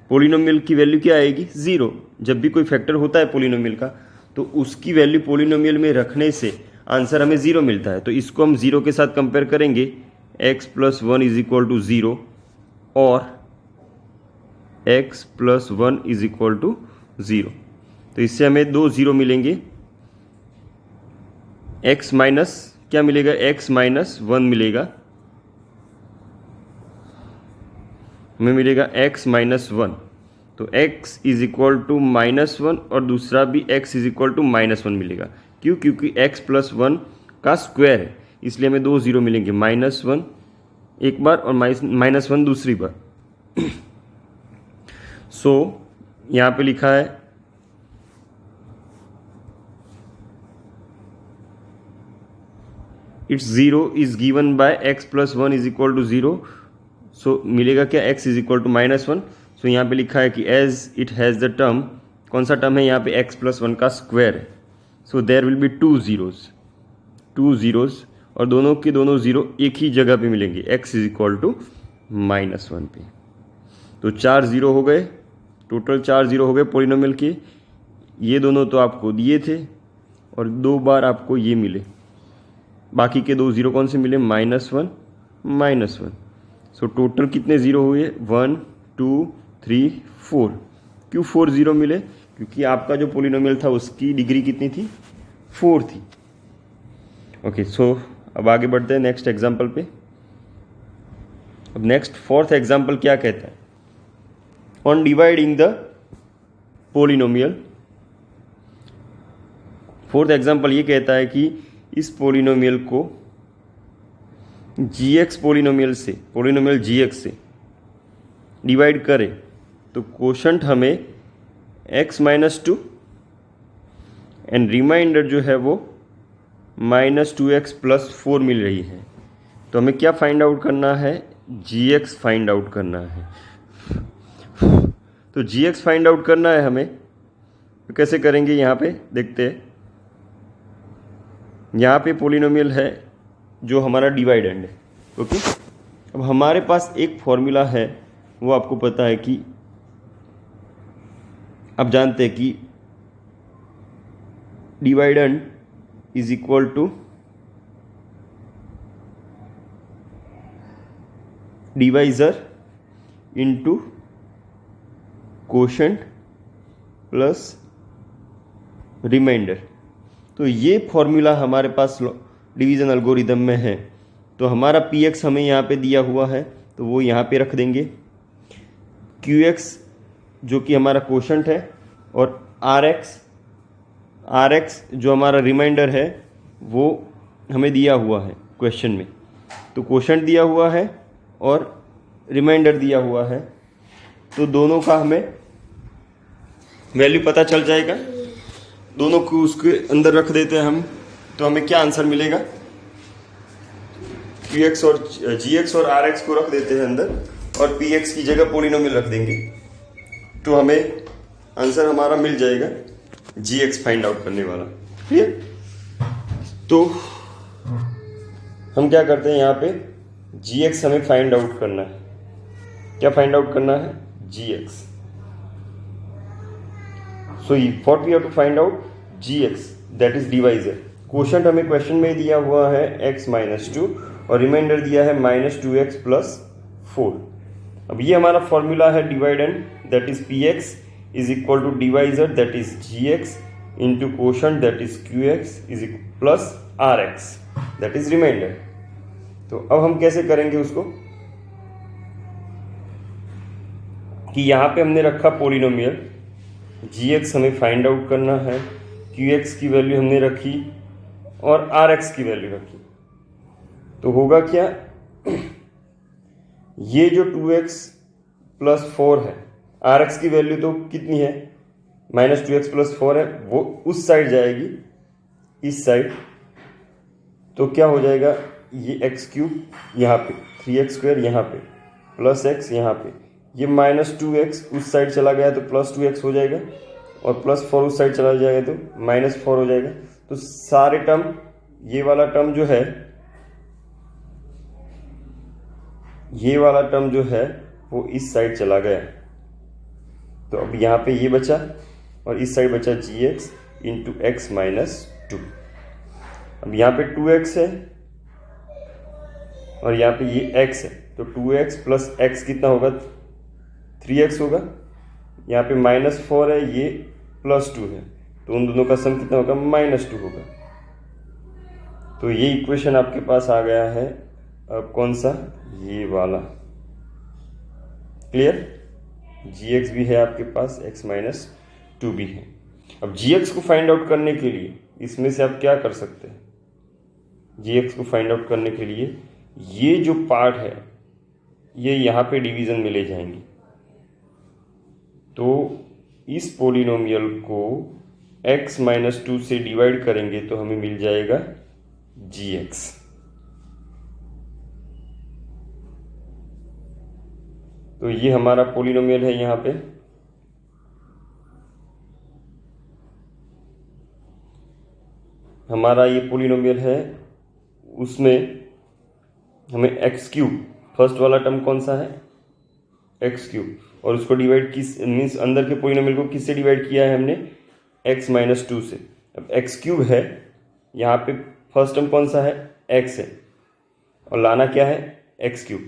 पोलिनोमियल की वैल्यू क्या आएगी? ज़ीरो। जब भी कोई फैक्टर होता है पोलिनोमियल का तो उसकी वैल्यू पोलिनोमियल में रखने से आंसर हमें ज़ीरो मिलता है। तो इसको हम ज़ीरो के साथ कंपेयर करेंगे, x plus one is equal to zero और x plus one is equal to zero. तो इससे हमें दो ज़ीरो मिलेंगे, एक्स माइनस क्या मिलेगा? एक्स माइनस वन मिलेगा, हमें मिलेगा एक्स माइनस वन। तो x is equal to minus one और दूसरा भी x is equal to minus one मिलेगा। क्यों? क्योंकि x प्लस वन का स्क्वायर है, इसलिए हमें दो ज़ीरो मिलेंगे, माइनस वन एक बार और माइनस वन दूसरी बार। सो यहाँ पे लिखा है it's zero is given by x plus one is equal to zero. So मिलेगा क्या? x is equal to minus one. So यहाँ पे लिखा है कि as it has the term, कौन सा टर्म है यहाँ पे? x प्लस वन का स्क्वायर है। So there will be two zeros और दोनों के दोनों ज़ीरो एक ही जगह पे मिलेंगे, x is equal to minus one पे। तो चार ज़ीरो हो गए, टोटल चार ज़ीरो हो गए पोलिनोमियल के। ये दोनों तो आपको दिए थे और दो बार आपको ये मिले, बाकी के दो ज़ीरो कौन से मिले? Minus one minus one. So total कितने ज़ीरो हुए? 1 2 3 4। क्यों 4 ज़ीरो मिले? क्योंकि आपका जो पोलिनोमियल था उसकी डिग्री कितनी थी? 4 थी। ओके, सो अब आगे बढ़ते हैं नेक्स्ट एग्जाम्पल पे। अब नेक्स्ट फोर्थ एग्जाम्पल क्या कहता है? On dividing the polynomial, fourth example ये कहता है कि इस पोलिनोमियल को gx पोलिनोमियल से, पोलिनोमियल gx से डिवाइड करें तो कोशंट हमें x minus two and remainder जो है वो minus two x plus four मिल रही है। तो हमें क्या फाइंड आउट करना है? gx फाइंड आउट करना है। तो gx फाइंड आउट करना है हमें, तो कैसे करेंगे? यहाँ पे देखते हैं, यहाँ पे पोलिनोमियल है जो हमारा डिवाइडेंड है। ओके, अब हमारे पास एक फॉर्मूला है, वो आपको पता है कि आप जानते हैं कि dividend is equal to divisor into quotient plus remainder. तो ये फॉर्मूला हमारे पास डिवीज़न एल्गोरिदम में है। तो हमारा px हमें यहाँ पे दिया हुआ है तो वो यहाँ पे रख देंगे, qx जो कि हमारा कोशेंट है और rx जो हमारा रिमाइंडर है वो हमें दिया हुआ है क्वेश्चन में। तो कोशेंट दिया हुआ है और रिमाइंडर दिया हुआ है, तो दोनों का हमें वैल्यू पता चल जाएगा। दोनों को उसके अंदर रख देते हैं हम, तो हमें क्या आंसर मिलेगा? qx और gx और rx को रख देते हैं अंदर और px की जगह पोलिनोमियल रख देंगे, तो हमें आंसर हमारा मिल जाएगा gx फाइंड आउट करने वाला। क्लियर? तो हम क्या करते हैं, यहाँ पे gx हमें फाइंड आउट करना है। क्या फाइंड आउट करना है? gx। So what we have to find out? gx, that is divisor. Quotient हमें क्वेश्चन में दिया हुआ है x माइनस टू और रिमाइंडर दिया है minus two x plus four. अब ये हमारा फॉर्मूला है dividend, that is px is equal to divisor that is gx into quotient that is qx is plus rx that is remainder. तो अब हम कैसे करेंगे उसको कि यहाँ पे हमने रखा पोलिनोमियल, gx हमें फाइंड आउट करना है, qx की वैल्यू हमने रखी और rx की वैल्यू रखी। तो होगा क्या, ये जो 2x प्लस फोर है, rx की वैल्यू तो कितनी है? Minus two x plus four है, वो उस साइड जाएगी, इस साइड। तो क्या हो जाएगा, ये एक्स क्यूब यहाँ पे, 3x स्क्वायर यहाँ पे, प्लस एक्स यहाँ पे, ये -2x उस साइड चला गया तो +2x हो जाएगा, और +4 उस साइड चला जाएगा तो -4 हो जाएगा। तो सारे टर्म, ये वाला टर्म जो है, ये वाला टर्म जो है वो इस साइड चला गया। तो अब यहाँ पे ये बचा और इस साइड बचा gx इंटू एक्स माइनस 2। अब यहाँ पे 2x है और यहाँ पे ये x है, तो 2x प्लस x कितना होगा, 3x होगा। यहाँ पे -4 है, ये +2 है, तो उन दोनों का सम कितना होगा, -2 होगा। तो ये इक्वेशन आपके पास आ गया है। अब कौन सा, ये वाला। क्लियर, gx भी है आपके पास, x माइनस 2 भी है। अब gx को फाइंड आउट करने के लिए इसमें से आप क्या कर सकते हैं, gx को फाइंड आउट करने के लिए ये जो पार्ट है ये यहाँ पे डिवीज़न में ले जाएंगे। तो इस पोलिनोमियल को x माइनस 2 से डिवाइड करेंगे तो हमें मिल जाएगा gx। तो ये हमारा पोलिनोमियल है। यहाँ पे हमारा ये पोलिनोमियल है, उसमें हमें x3, फर्स्ट वाला टर्म कौन सा है, x3, और उसको डिवाइड किस मीन्स अंदर के पोलिनोमियल को किससे डिवाइड किया है हमने, x माइनस 2 से। अब x3 है, यहाँ पे फर्स्ट टर्म कौन सा है, x है, और लाना क्या है, x3।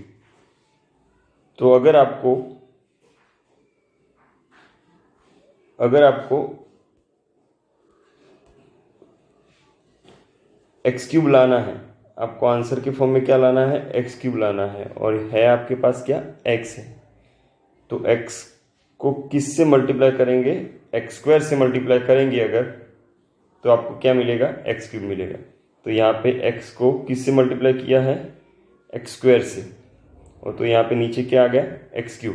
तो अगर आपको x3 लाना है, आपको आंसर के फॉर्म में क्या लाना है, x3 लाना है, और है आपके पास क्या, x है। तो x को किस से मल्टीप्लाई करेंगे, x² से मल्टीप्लाई करेंगे अगर, तो आपको क्या मिलेगा, x3 मिलेगा। तो यहाँ पे x को किस से मल्टीप्लाई किया है, x² से, और तो यहाँ पे नीचे क्या आ गया, x3।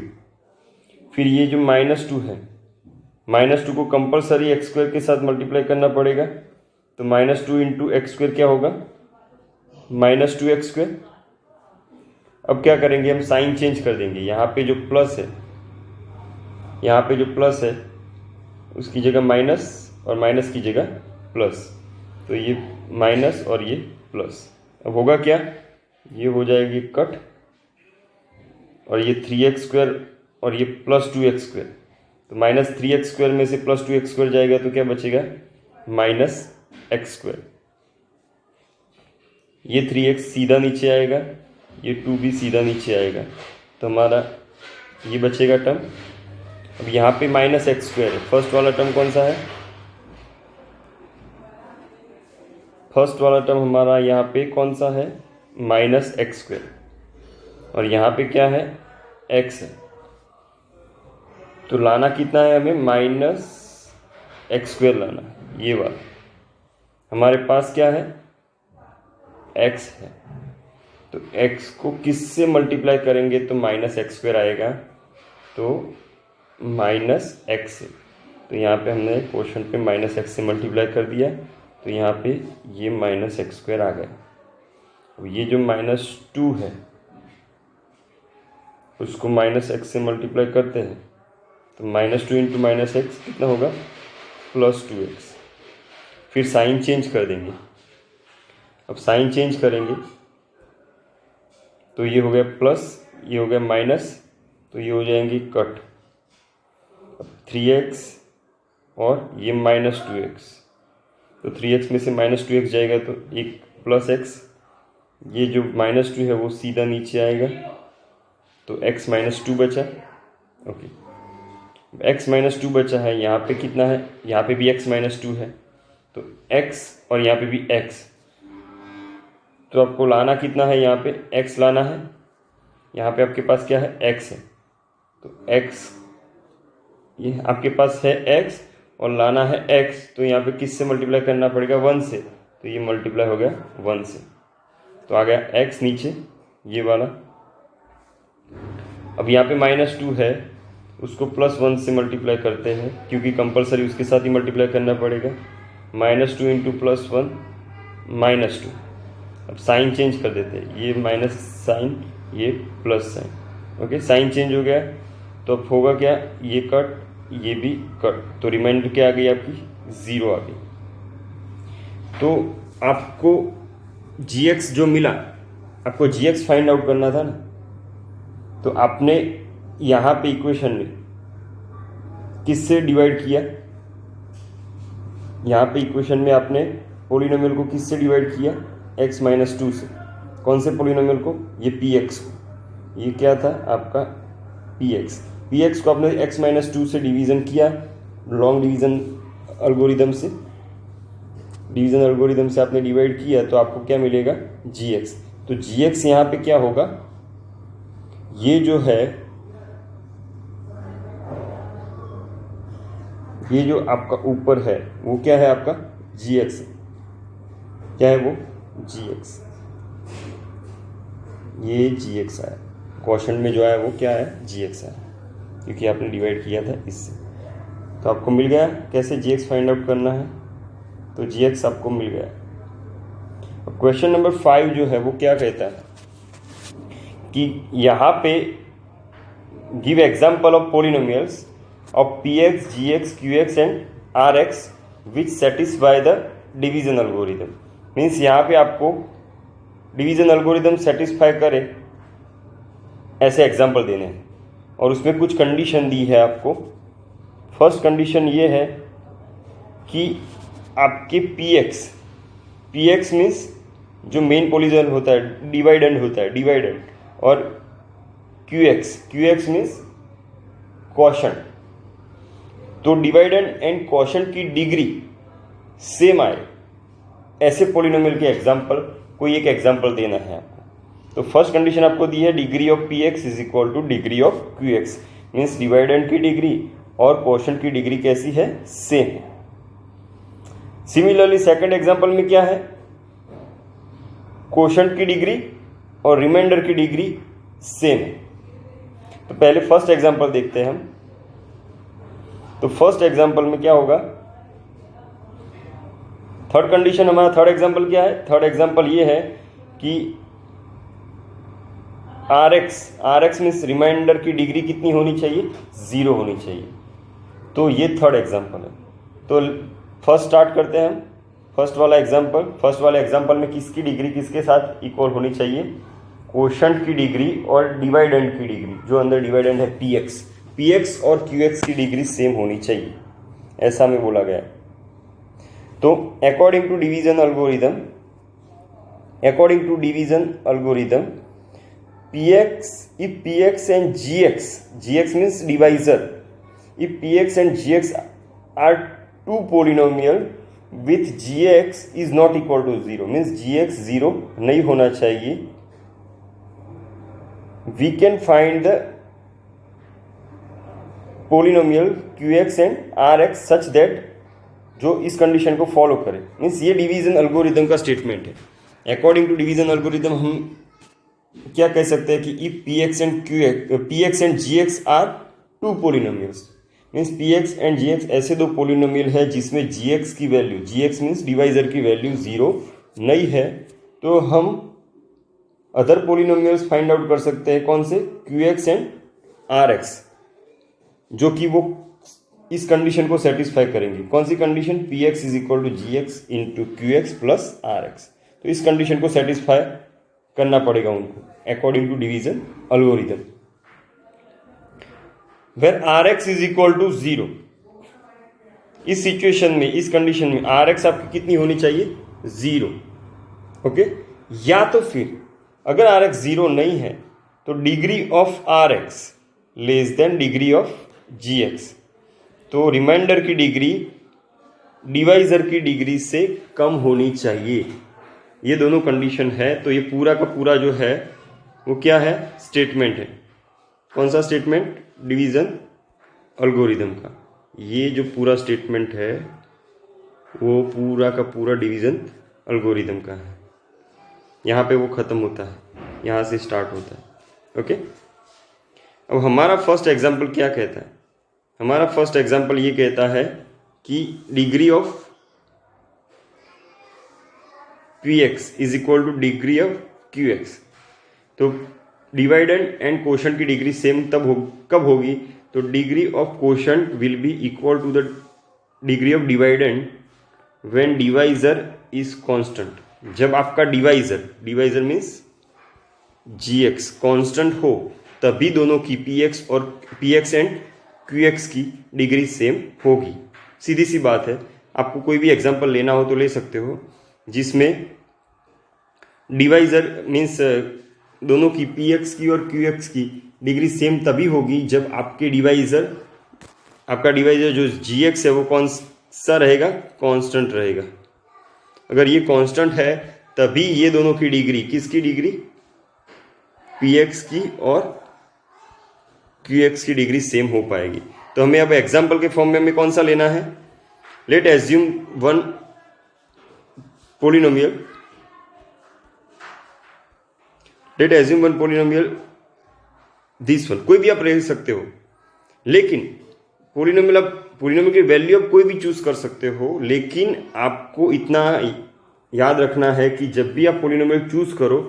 फिर ये जो -2 है, -2 को कंपलसरी x² के साथ मल्टीप्लाई करना पड़ेगा। तो -2 इंटू x² क्या होगा, -2x²। अब क्या करेंगे, हम साइन चेंज कर देंगे। यहाँ पे जो प्लस है, यहाँ पे जो प्लस है उसकी जगह माइनस, और माइनस की जगह प्लस। तो ये माइनस और ये प्लस। अब होगा क्या, ये हो जाएगी कट, और ये 3x² और ये +2x²। तो -3x² में से +2x² जाएगा तो क्या बचेगा, -x²। ये 3x सीधा नीचे आएगा, ये 2 भी सीधा नीचे आएगा, तो हमारा ये बचेगा टर्म। अब यहाँ पे -x² है, फर्स्ट वाला टर्म कौन सा है, फर्स्ट वाला टर्म हमारा यहाँ पे कौन सा है, -x², और यहाँ पे क्या है, x है। तो लाना कितना है हमें, -x² लाना है। ये वाला हमारे पास क्या है, x है। तो x को किस से मल्टीप्लाई करेंगे तो -x² आएगा, तो -x से। तो यहाँ पे हमने क्वेश्चन पे -x से मल्टीप्लाई कर दिया, तो यहाँ पे ये -x² आ गया। अब ये जो -2 है उसको -x से मल्टीप्लाई करते हैं, तो -2 इंटू -x कितना होगा, +2x। फिर साइन चेंज कर देंगे। अब साइन चेंज करेंगे तो ये हो गया प्लस, ये हो गया माइनस, तो ये हो जाएंगी कट। अब 3x और ये -2x, तो 3x में से -2x जाएगा तो एक +x, ये जो -2 है वो सीधा नीचे आएगा, तो x -2 बचा। ओके, x -2 बचा है। यहाँ पे कितना है, यहाँ पे भी x -2 है, तो x और यहाँ पे भी x, तो आपको लाना कितना है, यहाँ पे x लाना है। यहाँ पे आपके पास क्या है, x है, तो x, ये आपके पास है x और लाना है x, तो यहाँ पे किस से मल्टीप्लाई करना पड़ेगा, 1 से, तो ये मल्टीप्लाई हो गया 1 से, तो आ गया x नीचे, ये वाला। अब यहाँ पे -2 है, उसको +1 से मल्टीप्लाई करते हैं, क्योंकि कंपलसरी उसके साथ ही मल्टीप्लाई करना पड़ेगा। -2 इंटू +1 -2। अब साइन चेंज कर देते हैं, ये माइनस साइन, ये plus sign. Okay, sign change हो गया, तो अब होगा क्या, ये कट, ये भी कट, तो रिमाइंडर क्या आ गई आपकी, 0 आ गई। तो आपको gx जो मिला, आपको gx फाइंड आउट करना था ना, तो आपने यहाँ पे इक्वेशन में किससे डिवाइड किया, यहाँ पे इक्वेशन में आपने पोलिनोमियल को किससे डिवाइड किया, x - 2 से। कौन से पोलिनोमियल को, ये px को, ये क्या था आपका px को आपने x - 2 से डिवीज़न किया, लॉन्ग डिवीज़न एल्गोरिदम से, आपने डिवाइड किया, तो आपको क्या मिलेगा, gx। तो gx यहाँ पे क्या होगा, ये जो है, ये जो आपका ऊपर है वो क्या है आपका gx, क्या है वो gx, ये gx आया, क्वेश्चन में जो आया वो क्या है, gx आया, क्योंकि आपने डिवाइड किया था इससे। तो आपको मिल गया कैसे gx फाइंड आउट करना है, तो gx आपको मिल गया। अब क्वेश्चन नंबर 5 जो है वो क्या कहता है कि यहाँ पे give example of polynomials of px, gx, qx and rx which satisfy the division algorithm. Means यहाँ पे आपको डिवीजन एल्गोरिदम सेटिस्फाई करे ऐसे एग्जाम्पल देने हैं, और उसमें कुछ कंडीशन दी है आपको। फर्स्ट कंडीशन ये है कि आपके px मीन्स जो मेन पोलिनोमियल होता है, डिवाइडेंड होता है, डिवाइडेंड, और qx मीन्स क्वोशंट। तो डिवाइडेंड एंड क्वोशंट की डिग्री सेम आए ऐसे पोलिनोमियल के एग्जाम्पल, कोई एक एग्जाम्पल देना है आपको। तो फर्स्ट कंडीशन आपको दी है degree of px is equal to degree of qx, means dividend की डिग्री और क्वोशंट की डिग्री कैसी है, सेम है। सिमिलरली सेकंड एग्जाम्पल में क्या है, क्वोशंट की डिग्री और रिमाइंडर की डिग्री सेम है। तो पहले फर्स्ट एग्जाम्पल देखते हैं हम। तो फर्स्ट एग्जाम्पल में क्या होगा, थर्ड कंडीशन हमारा, थर्ड एग्जाम्पल क्या है, थर्ड एग्जाम्पल ये है कि RX मीन्स रिमाइंडर की डिग्री कितनी होनी चाहिए, 0 होनी चाहिए। तो ये थर्ड एग्जाम्पल है। तो फर्स्ट स्टार्ट करते हैं हम, फर्स्ट वाला एग्जाम्पल में किसकी डिग्री किसके साथ इक्वल होनी चाहिए, क्वोशंट की डिग्री और डिवाइडेंड की डिग्री, जो अंदर डिवाइडेंड है px और qx की डिग्री सेम होनी चाहिए, ऐसा में बोला गया है। तो according to division algorithm if px and gx means divisor, if px and gx are two polynomial with gx is not equal to 0, means gx 0 नहीं होना चाहिए, we can find the polynomial qx and rx such that जो इस condition को follow करे। Means ये division algorithm का statement है। अकॉर्डिंग टू डिवीजन एल्गोरिदम हम क्या कह सकते हैं कि if px and gx are two polynomials, means px and gx ऐसे दो पोलिनोमियल है जिसमें gx की वैल्यू, gx मीन्स डिवाइजर की वैल्यू 0 नहीं है, तो हम अदर पोलिनोमियल्स फाइंड आउट कर सकते हैं। कौन से, qx and rx, जो कि वो इस कंडीशन को सेटिस्फाई करेंगे। कौन सी condition, px is equal to gx into qx plus rx। तो इस कंडीशन को सेटिस्फाई करना पड़ेगा उनको according to division algorithm. Where rx is equal to 0, इस सिचुएशन में, इस कंडीशन में rx आपकी कितनी होनी चाहिए, 0। ओके, या तो फिर अगर rx 0 नहीं है तो degree of rx less than degree of gx, तो रिमाइंडर की डिग्री डिवाइजर की डिग्री से कम होनी चाहिए। ये दोनों कंडीशन है। तो ये पूरा का पूरा जो है वो क्या है, स्टेटमेंट है। कौन सा स्टेटमेंट, डिवीजन एल्गोरिदम का। ये जो पूरा स्टेटमेंट है वो पूरा का पूरा डिवीजन एल्गोरिदम का है। यहाँ पे वो ख़त्म होता है, यहाँ से स्टार्ट होता है। ओके, अब हमारा फर्स्ट एग्जाम्पल क्या कहता है, हमारा फर्स्ट एग्जाम्पल ये कहता है कि degree of px is equal to degree of qx। तो डिवाइडेंड एंड क्वोशंट की डिग्री सेम कब होगी? तो degree of quotient will be equal to the degree of dividend when divisor is constant. जब आपका डिवाइजर मीन्स gx कांस्टेंट हो तभी दोनों की px और px एंड qx की डिग्री सेम होगी। सीधी सी बात है। आपको कोई भी एग्जांपल लेना हो तो ले सकते हो जिसमें डिवाइजर मीन्स दोनों की px की और qx की डिग्री सेम तभी होगी जब आपका डिवाइजर जो gx है वो कौन सा रहेगा? कांस्टेंट रहेगा। अगर ये कांस्टेंट है तभी ये दोनों की डिग्री, किसकी डिग्री? px की और qx की डिग्री सेम हो पाएगी। तो हमें अब एग्जाम्पल के फॉर्म में हमें कौन सा लेना है? Late assume one polynomial this one, कोई भी आप ले सकते हो, लेकिन पोलिनोमियल की वैल्यू आप कोई भी चूज कर सकते हो, लेकिन आपको इतना याद रखना है कि जब भी आप पोलिनोमियल चूज करो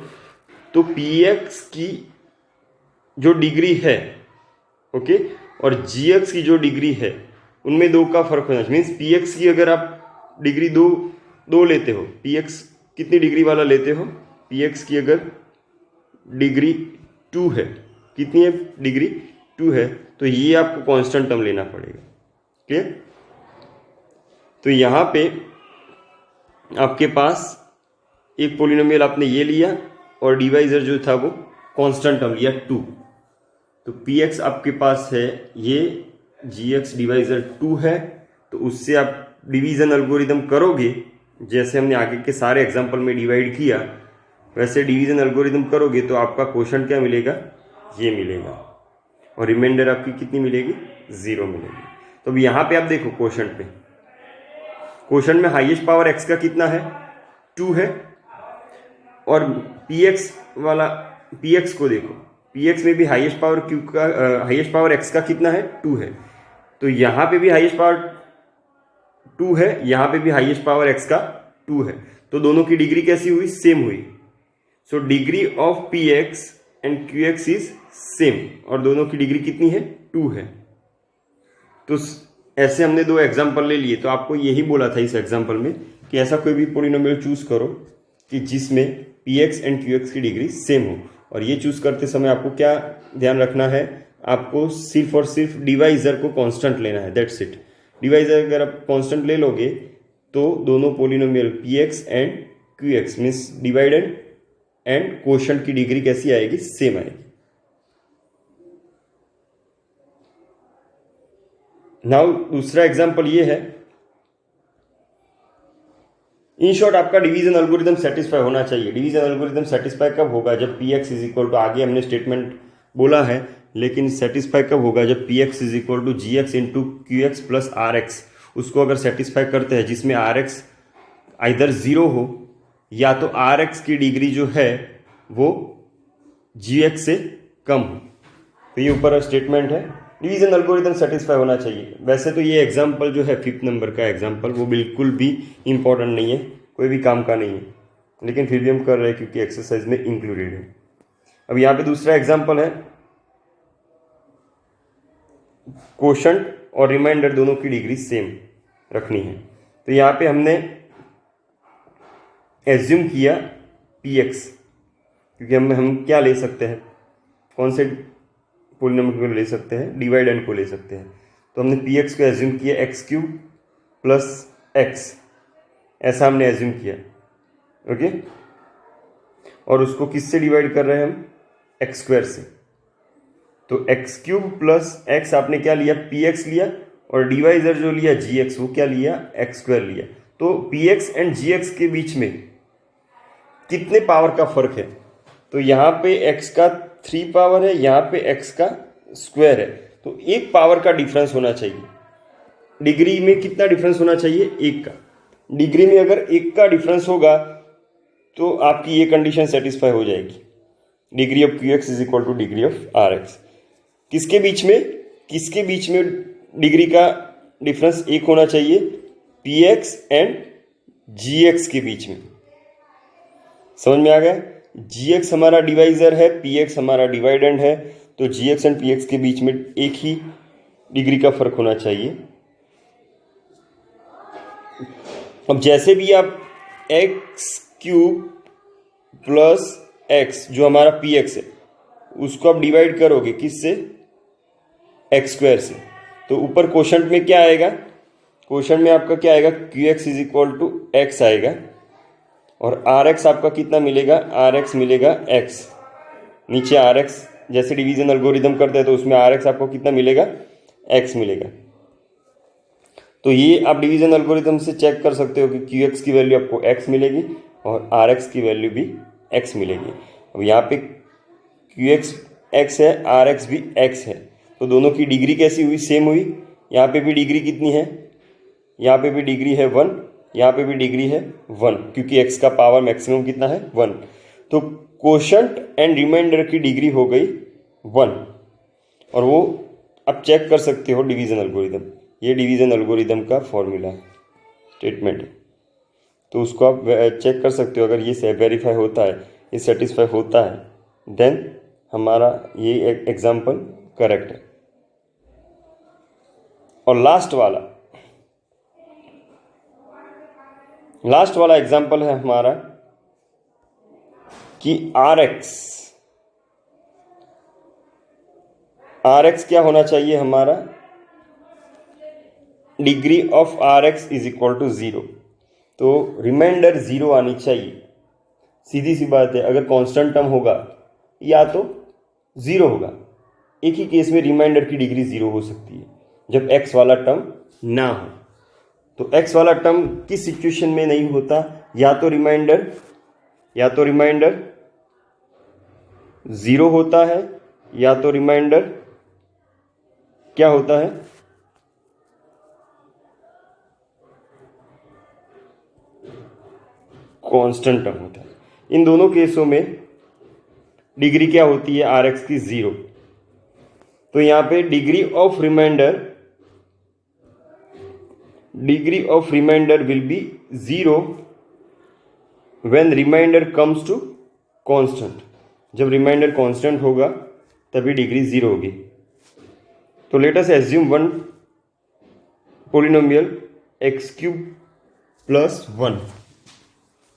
तो px की जो डिग्री है ओके और gx की जो डिग्री है उनमें दो का फर्क होना चाहिए। मीन्स px की अगर आप डिग्री दो लेते हो, px कितनी डिग्री वाला लेते हो? px की अगर डिग्री 2 है, कितनी है? डिग्री 2 है, तो ये आपको कांस्टेंट टर्म लेना पड़ेगा। क्लियर? तो यहाँ पे आपके पास एक पोलिनोमियल आपने ये लिया और डिवाइजर जो था वो कांस्टेंट टर्म लिया 2। तो px आपके पास है, ये gx डिवाइजर 2 है, तो उससे आप डिवीजन एल्गोरिदम करोगे, जैसे हमने आगे के सारे एग्जांपल में डिवाइड किया वैसे डिवीजन एल्गोरिदम करोगे तो आपका क्वोशंट क्या मिलेगा? ये मिलेगा, और रिमाइंडर आपकी कितनी मिलेगी? 0 मिलेगी। तो अब यहाँ पे आप देखो क्वोशंट में हाईएस्ट पावर x का कितना है? 2 है, और px को देखो, px में भी हाईएस्ट पावर x का कितना है? 2 है। तो यहाँ पे भी हाईएस्ट पावर 2 है, यहाँ पे भी हाईएस्ट पावर x का 2 है, तो दोनों की डिग्री कैसी हुई? सेम हुई। So degree of px and qx is same, और दोनों की डिग्री कितनी है? 2 है। तो ऐसे हमने दो एग्जाम्पल ले लिए। तो आपको यही बोला था इस एग्जाम्पल में कि ऐसा कोई भी पोलिनोमियल चूज करो कि जिसमें px एंड qx की डिग्री सेम हो, और ये चूज करते समय आपको क्या ध्यान रखना है? आपको सिर्फ और सिर्फ डिवाइजर को कांस्टेंट लेना है, दैट्स इट। डिवाइजर अगर आप कांस्टेंट ले लोगे तो दोनों polynomial px and qx means divided and quotient की डिग्री कैसी आएगी? सेम आएगी। नाउ दूसरा एग्जांपल ये है। इन शॉर्ट आपका डिवीजन एल्गोरिदम सेटिस्फाई होना चाहिए। डिवीजन एल्गोरिदम सेटिस्फाई कब होगा? जब px इज इक्वल टू, आगे हमने स्टेटमेंट बोला है, लेकिन सेटिस्फाई कब होगा? जब px is equal to gx into qx plus rx, उसको अगर सेटिस्फाई करते हैं जिसमें rx आइदर 0 हो या तो rx की डिग्री जो है वो gx से कम हो। तो ये ऊपर स्टेटमेंट है, डिवीजन एल्गोरिदम सेटिस्फाई होना चाहिए। वैसे तो ये एग्जांपल जो है 5th नंबर का एग्जांपल वो बिल्कुल भी इंपॉर्टेंट नहीं है, कोई भी काम का नहीं है, लेकिन फिर भी हम कर रहे हैं क्योंकि एक्सरसाइज में इंक्लूडेड है। अब यहाँ पे दूसरा एग्जांपल है, क्वोशंट और रिमाइंडर दोनों की डिग्री सेम रखनी है। तो यहाँ पे हमने एज्यूम किया px, क्योंकि हम क्या ले सकते हैं? कौन से पोलिनोमियल को ले सकते हैं? डिवाइडेंड को ले सकते हैं। तो हमने px को एज्यूम किया x³ प्लस x, ऐसा हमने एज्यूम किया ओके, और उसको किससे डिवाइड कर रहे हैं हम? x² से। तो x³ प्लस x आपने क्या लिया? px लिया, और डिवाइजर जो लिया gx वो क्या लिया? x² लिया। तो px एंड gx के बीच में कितने पावर का फर्क है? तो यहाँ पे x का 3 पावर है, यहाँ पे x का स्क्वायर है, तो 1 पावर का डिफरेंस होना चाहिए। डिग्री में कितना डिफरेंस होना चाहिए? 1 का। डिग्री में अगर 1 का डिफरेंस होगा तो आपकी ये कंडीशन सेटिस्फाई हो जाएगी, degree of qx is equal to degree of rx। किसके बीच में डिग्री का डिफरेंस 1 होना चाहिए? px एंड gx के बीच में। समझ में आ गया? gx हमारा डिवाइजर है, px हमारा डिवाइडेंड है, तो जी एक्स एंड पी एक्स के बीच में एक ही डिग्री का फर्क होना चाहिए। अब जैसे भी आप एक्स क्यूब प्लस एक्स जो हमारा पी एक्स है उसको आप डिवाइड करोगे किससे, एक्स स्क्वायर से, तो ऊपर क्वोशंट में क्या आएगा, क्वोशंट में आपका क्या आएगा, q x is equal to x आएगा और आर एक्स आपका कितना मिलेगा, आर एक्स मिलेगा एक्स। नीचे आर एक्स जैसे डिवीजन एल्गोरिदम करते हैं तो उसमें आर एक्स आपको कितना मिलेगा, एक्स मिलेगा। तो ये आप डिवीजन एल्गोरिदम से चेक कर सकते हो कि क्यू एक्स की वैल्यू आपको एक्स मिलेगी और आर एक्स की वैल्यू भी एक्स मिलेगी। अब यहाँ पे क्यू एक्स एक्स है, आर एक्स भी एक्स है, तो दोनों की डिग्री कैसी हुई, सेम हुई। यहाँ पे भी डिग्री कितनी है, यहाँ पे भी डिग्री है 1, यहाँ पे भी डिग्री है 1, क्योंकि x का पावर मैक्सिमम कितना है 1। तो क्वोशंट एंड रिमाइंडर की डिग्री हो गई 1 और वो आप चेक कर सकते हो डिवीजन एल्गोरिदम। ये डिवीजन एल्गोरिदम का फॉर्मूला स्टेटमेंट है, तो उसको आप चेक कर सकते हो। अगर ये वेरीफाई होता है, ये सेटिस्फाई होता है, देन हमारा ये एग्जाम्पल करेक्ट है। और लास्ट वाला एग्जाम्पल है हमारा कि आर एक्स क्या होना चाहिए हमारा, degree of r x is equal to 0। तो रिमाइंडर 0 आनी चाहिए। सीधी सी बात है, अगर कांस्टेंट टर्म होगा या तो 0 होगा। एक ही केस में रिमाइंडर की डिग्री 0 हो सकती है, जब एक्स वाला टर्म ना हो। तो एक्स वाला टर्म किस सिचुएशन में नहीं होता, या तो रिमाइंडर 0 होता है या तो रिमाइंडर क्या होता है, कांस्टेंट टर्म होता है। इन दोनों केसों में डिग्री क्या होती है, आर एक्स की 0। तो यहां पे degree of remainder will be 0 when remainder comes to constant. जब रिमाइंडर कांस्टेंट होगा तभी डिग्री 0 होगी। तो let us assume one polynomial x cube plus 1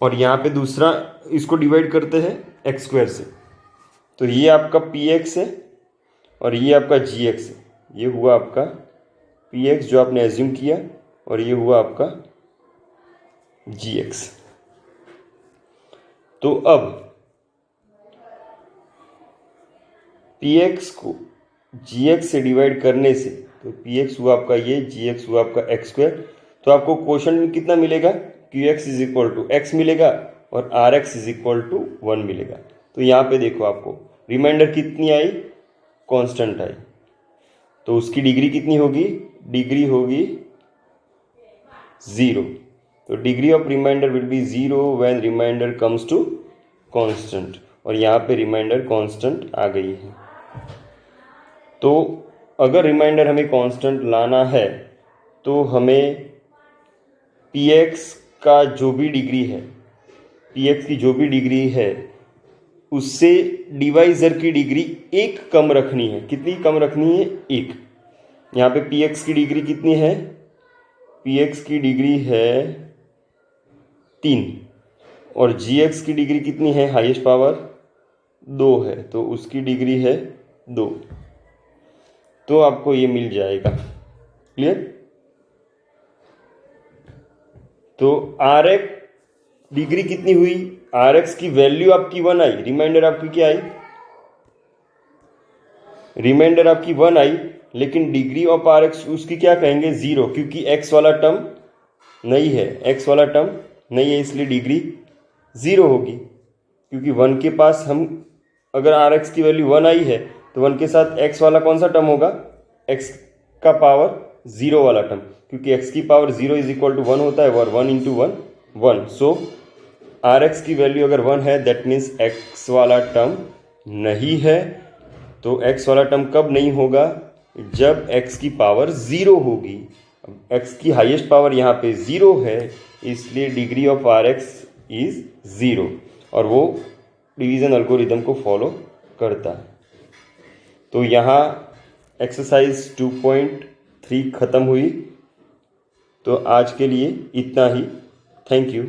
और यहाँ पे दूसरा इसको डिवाइड करते हैं एक्स स्क्वायर से। तो ये आपका पी एक्स है और ये आपका जी एक्स है। ये हुआ आपका पी एक्स जो आपने एज्यूम किया और ये हुआ आपका जी एक्स। तो अब पी एक्स को जी एक्स से डिवाइड करने से, तो पी एक्स हुआ आपका ये, जी एक्स हुआ आपका एक्स स्क्वायर। तो आपको क्वोशंट में कितना मिलेगा, q x is equal to x मिलेगा और r x is equal to 1 मिलेगा। तो यहाँ पे देखो आपको रिमाइंडर कितनी आई, कांस्टेंट आई, तो उसकी डिग्री कितनी होगी, डिग्री होगी 0। तो degree of remainder will be 0 when remainder comes to constant, और यहाँ पे रिमाइंडर कांस्टेंट आ गई है। तो अगर रिमाइंडर हमें कांस्टेंट लाना है तो हमें पी एक्स का जो भी डिग्री है, पी एक्स की जो भी डिग्री है उससे डिवाइजर की डिग्री 1 कम रखनी है। कितनी कम रखनी है, 1। यहाँ पे पी एक्स की डिग्री कितनी है, पी एक्स की डिग्री है 3 और जी एक्स की डिग्री कितनी है, हाईएस्ट पावर 2 है, तो उसकी डिग्री है 2। तो आपको ये मिल जाएगा। क्लियर। तो आर एक्स डिग्री कितनी हुई, आर एक्स की वैल्यू आपकी 1 आई, रिमाइंडर आपकी क्या आई, रिमाइंडर आपकी 1 आई, लेकिन डिग्री ऑफ आर एक्स उसकी क्या कहेंगे, 0, क्योंकि एक्स वाला टर्म नहीं है, एक्स वाला टर्म नहीं है, इसलिए डिग्री 0 होगी। क्योंकि 1 के पास हम अगर आर एक्स की वैल्यू 1 आई है तो 1 के साथ एक्स वाला कौन सा टर्म होगा, एक्स का पावर 0 वाला टर्म, क्योंकि एक्स की पावर 0 इज इक्वल टू 1 होता है और 1 इंटू 1 1। सो आर एक्स की वैल्यू अगर 1 है दैट मीन्स एक्स वाला टर्म नहीं है। तो एक्स वाला टर्म कब नहीं होगा, जब एक्स की पावर 0 होगी। एक्स की हाईएस्ट पावर यहाँ पे 0 है, इसलिए degree of r x is 0 और वो डिवीजन एल्गोरिदम को फॉलो करता है। तो यहाँ एक्सरसाइज 2.3 ख़त्म हुई। तो आज के लिए इतना ही। Thank you.